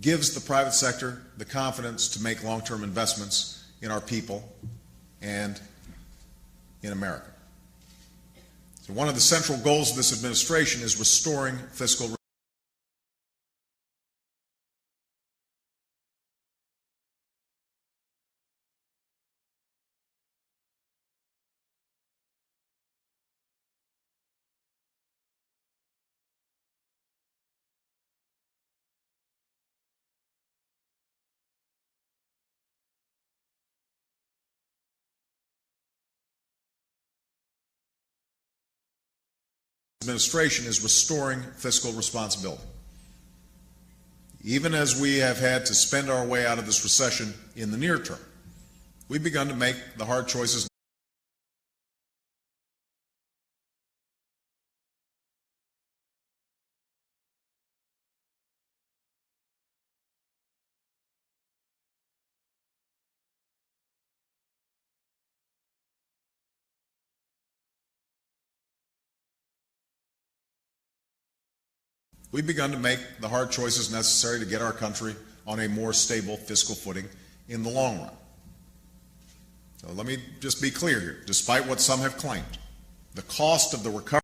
gives the private sector the confidence to make long-term investments in our people and in America. So one of the central goals of this administration is restoring fiscal administration is restoring fiscal responsibility. Even as we have had to spend our way out of this recession in the near term, we've begun to make the hard choices we've begun to make the hard choices necessary to get our country on a more stable fiscal footing in the long run. So let me just be clear here. Despite what some have claimed, the cost of the recovery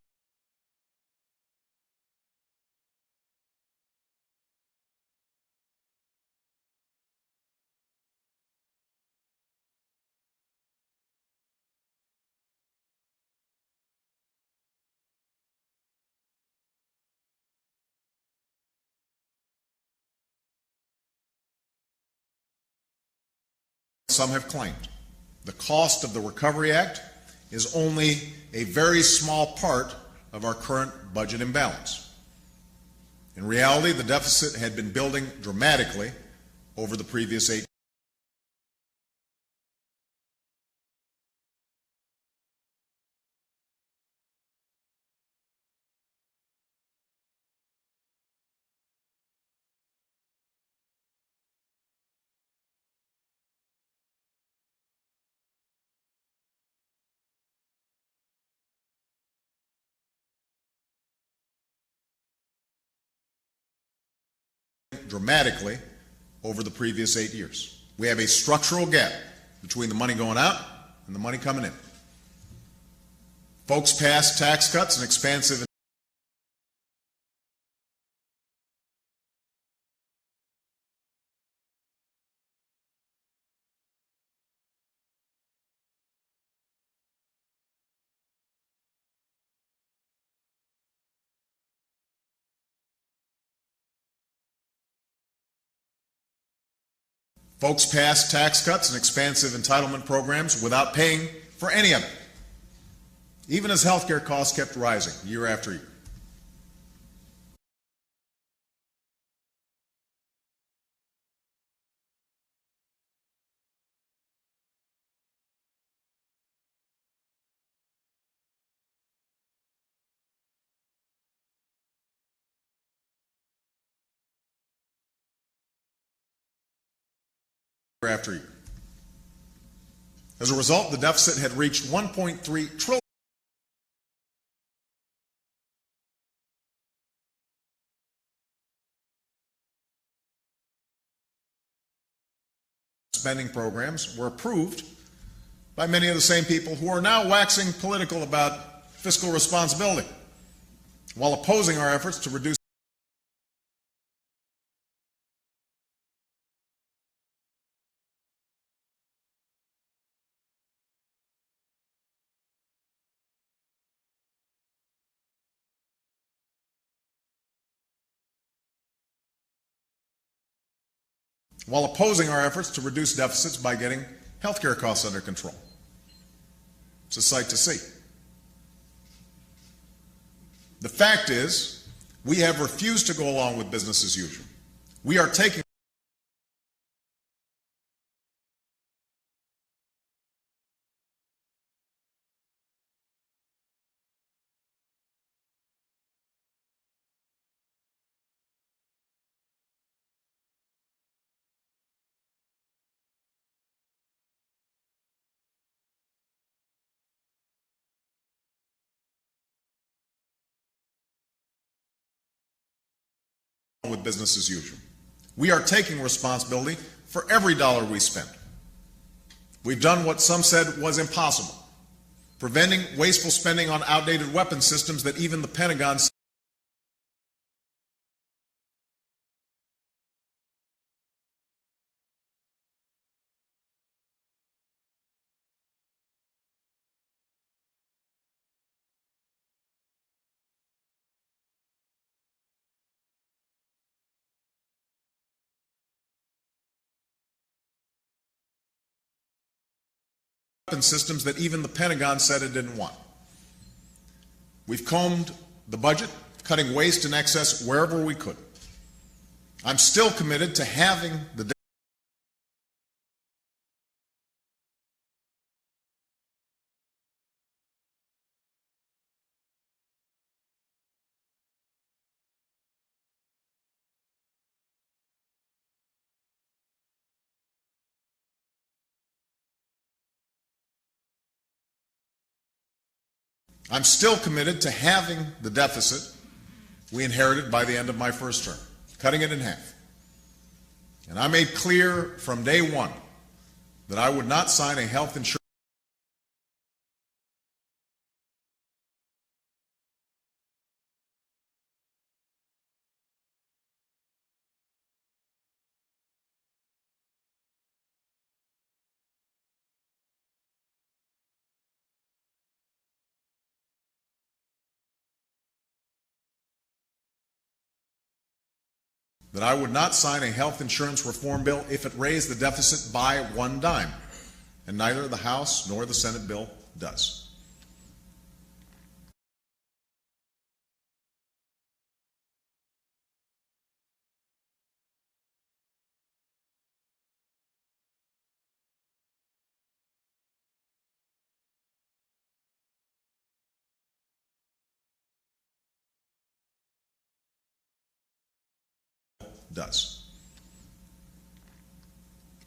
some have claimed. The cost of the Recovery Act is only a very small part of our current budget imbalance. In reality, the deficit had been building dramatically over the previous 8 years. Dramatically over the previous 8 years. We have a structural gap between the money going out and the money coming in. Folks passed tax cuts and expansive Folks passed tax cuts and expansive entitlement programs without paying for any of it, even as healthcare costs kept rising year after year. After year. As a result, the deficit had reached $1.3 trillion. Spending programs were approved by many of the same people who are now waxing political about fiscal responsibility, while opposing our efforts to reduce deficits by getting healthcare costs under control. It's a sight to see. The fact is, we have refused to go along with business as usual. We are taking with business as usual. We are taking responsibility for every dollar we spend. We've done what some said was impossible, preventing wasteful spending on outdated weapon systems that even the Pentagon systems that even the Pentagon said it didn't want. We've combed the budget, cutting waste and excess wherever we could. I'm still committed to having the deficit we inherited by the end of my first term, cutting it in half. And I made clear from day one that I would not sign a health insurance that I would not sign a health insurance reform bill if it raised the deficit by one dime, and neither the House nor the Senate bill does.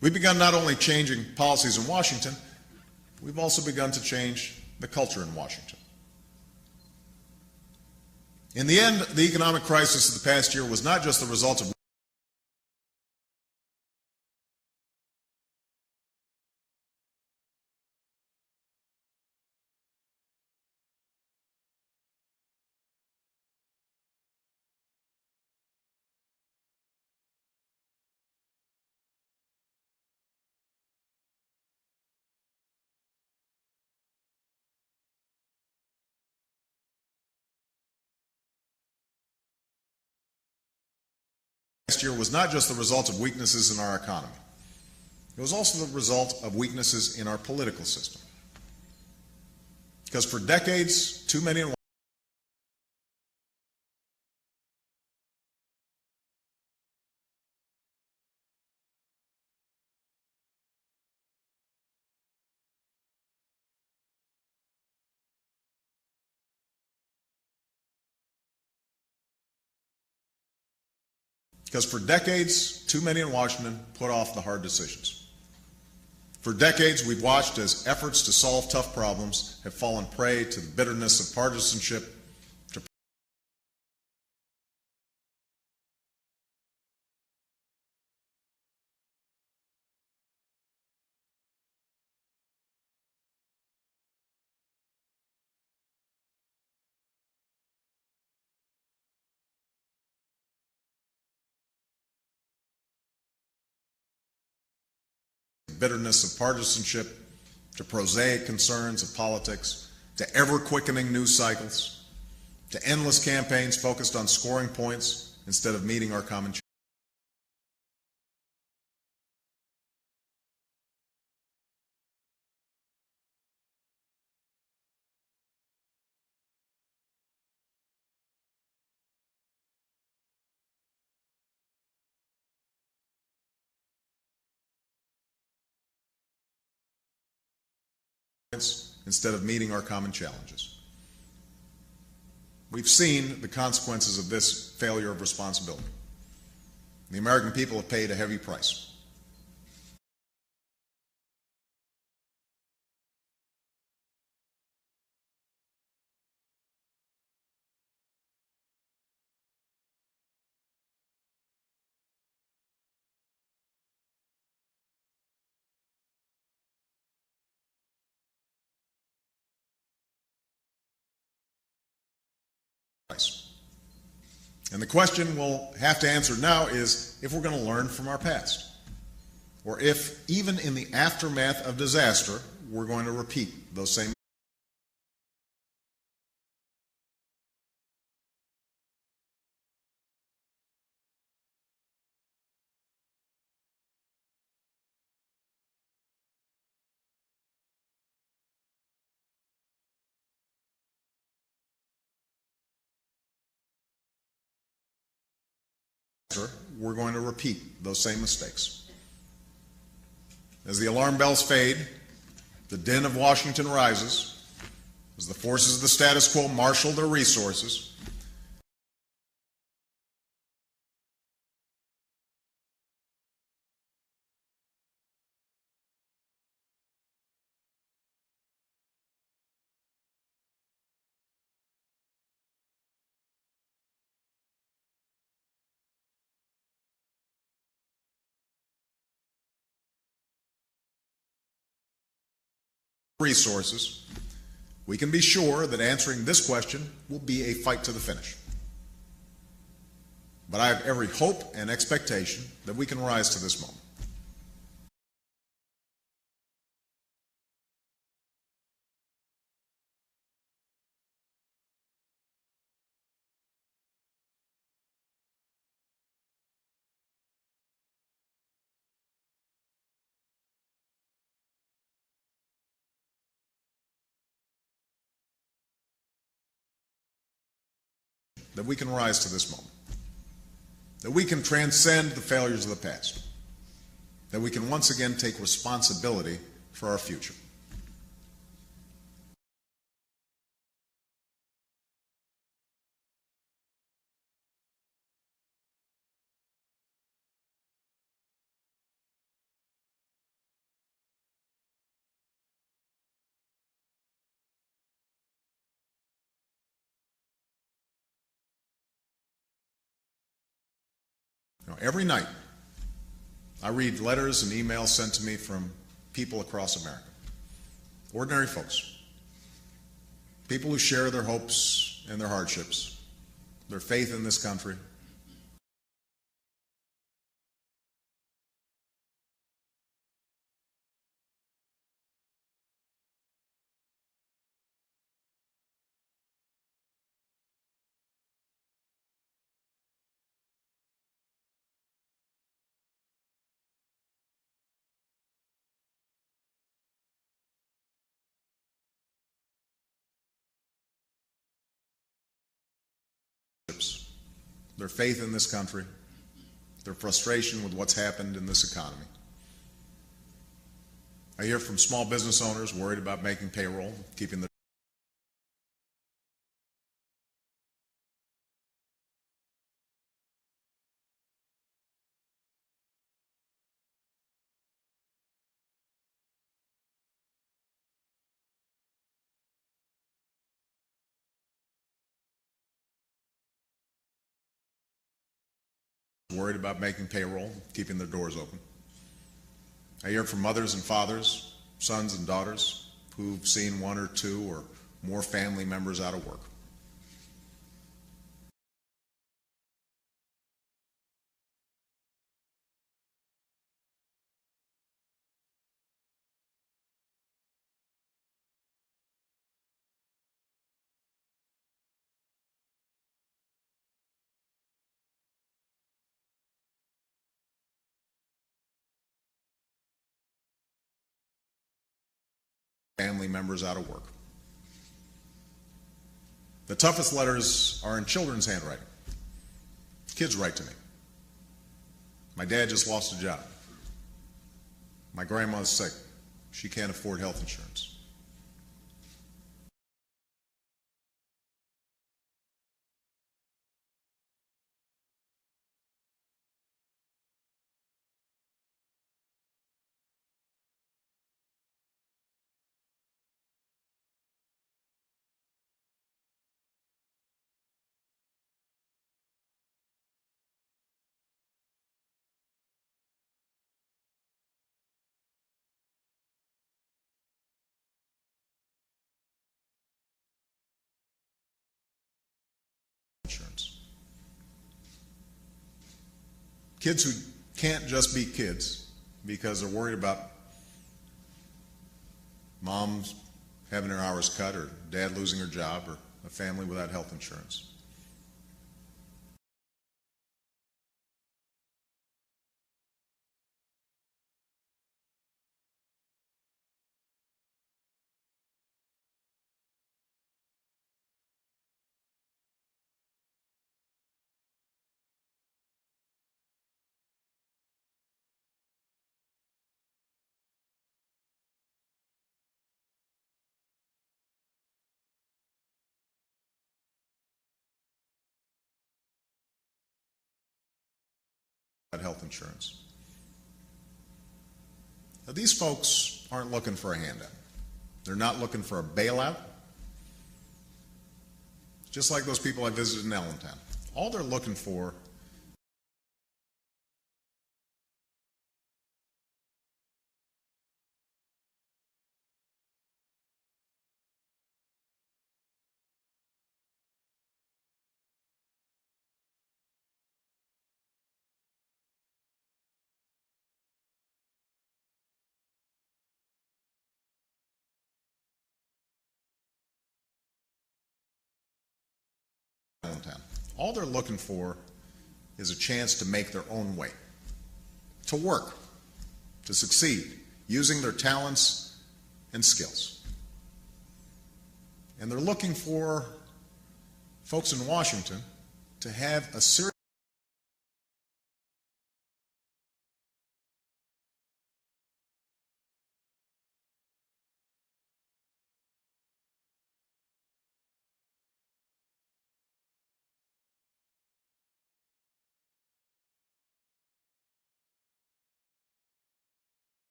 We've begun not only changing policies in Washington, we've also begun to change the culture in Washington. In the end, the economic crisis of the past year was not just the result of last year was not just the result of weaknesses in our economy. It was also the result of weaknesses in our political system. Because for decades, too many in Because for decades, too many in Washington put off the hard decisions. For decades, we've watched as efforts to solve tough problems have fallen prey to the bitterness of partisanship, to prosaic concerns of politics, to ever-quickening news cycles, to endless campaigns focused on scoring points instead of meeting our common challenges. We've seen the consequences of this failure of responsibility. The American people have paid a heavy price. And the question we'll have to answer now is if we're going to learn from our past, or if, even in the aftermath of disaster, we're going to repeat those same mistakes. As the alarm bells fade, the din of Washington rises, as the forces of the status quo marshal their resources, resources, we can be sure that answering this question will be a fight to the finish. But I have every hope and expectation that we can rise to this moment. That we can rise to this moment. That we can transcend the failures of the past. That we can once again take responsibility for our future. Every night, I read letters and emails sent to me from people across America. Ordinary folks. People who share their hopes and their hardships, their faith in this country. Their faith in this country, their frustration with what's happened in this economy. I hear from small business owners worried about making payroll, keeping their worried about making payroll, keeping their doors open. I hear from mothers and fathers, sons and daughters who've seen one or two or more family members out of work. Family members out of work. The toughest letters are in children's handwriting. Kids write to me. My dad just lost a job. My grandma's sick. She can't afford health insurance. Insurance. Kids who can't just be kids because they're worried about mom's having her hours cut or dad losing her job or a family without health insurance. Health insurance. Now, these folks aren't looking for a handout. They're not looking for a bailout. Just like those people I visited in Allentown. All they're looking for downtown. All they're looking for is a chance to make their own way, to work, to succeed, using their talents and skills. And they're looking for folks in Washington to have a serious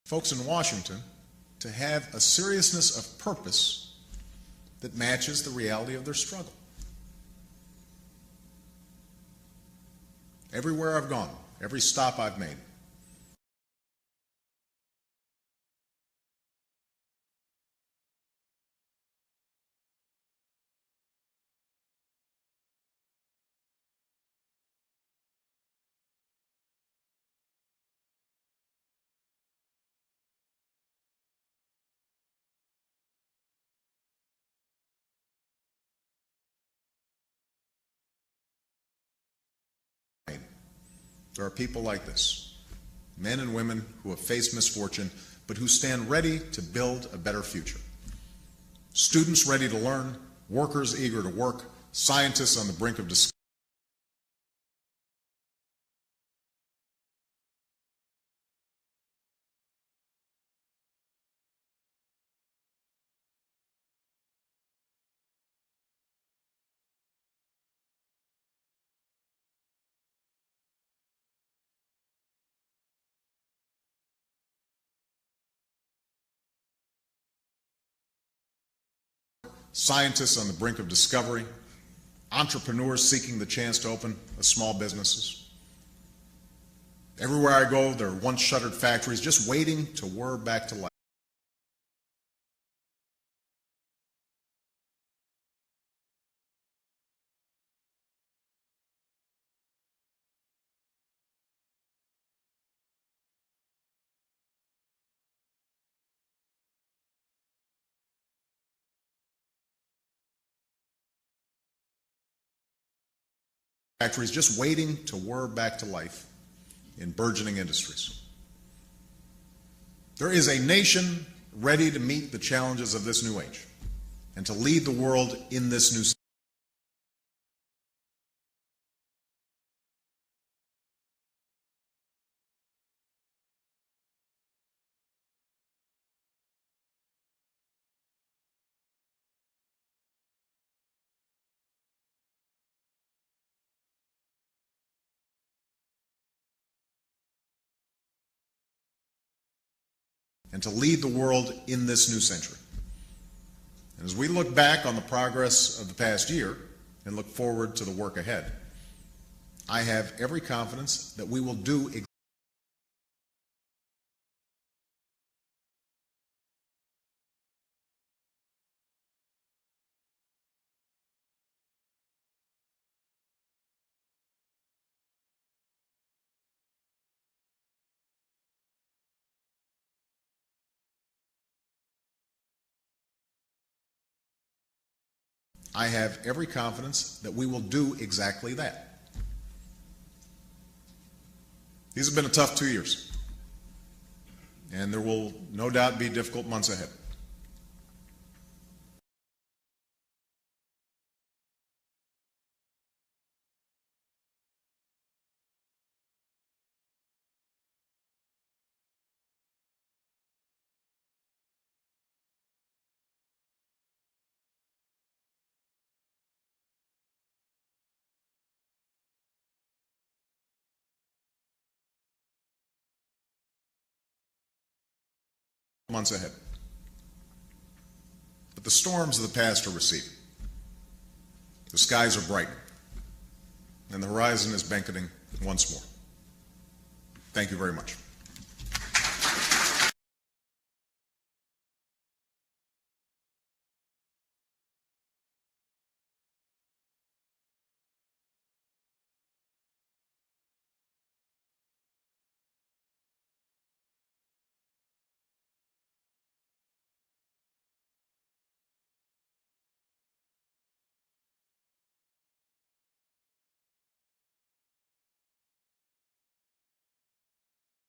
folks in Washington to have a seriousness of purpose that matches the reality of their struggle. Everywhere I've gone, every stop I've made, there are people like this, men and women who have faced misfortune, but who stand ready to build a better future. Students ready to learn, workers eager to work, scientists on the brink of discovery. Scientists on the brink of discovery, entrepreneurs seeking the chance to open small businesses. Everywhere I go, there are once shuttered factories just waiting to whir back to life. Factories just waiting to whir back to life in burgeoning industries. There is a nation ready to meet the challenges of this new age and to lead the world in this new. And to lead the world in this new century. And as we look back on the progress of the past year and look forward to the work ahead, I have every confidence that we will do exactly. I have every confidence that we will do exactly that. These have been a tough 2 years, and there will no doubt be difficult months ahead. Months ahead. But the storms of the past are receding. The skies are bright, and the horizon is beckoning once more. Thank you very much.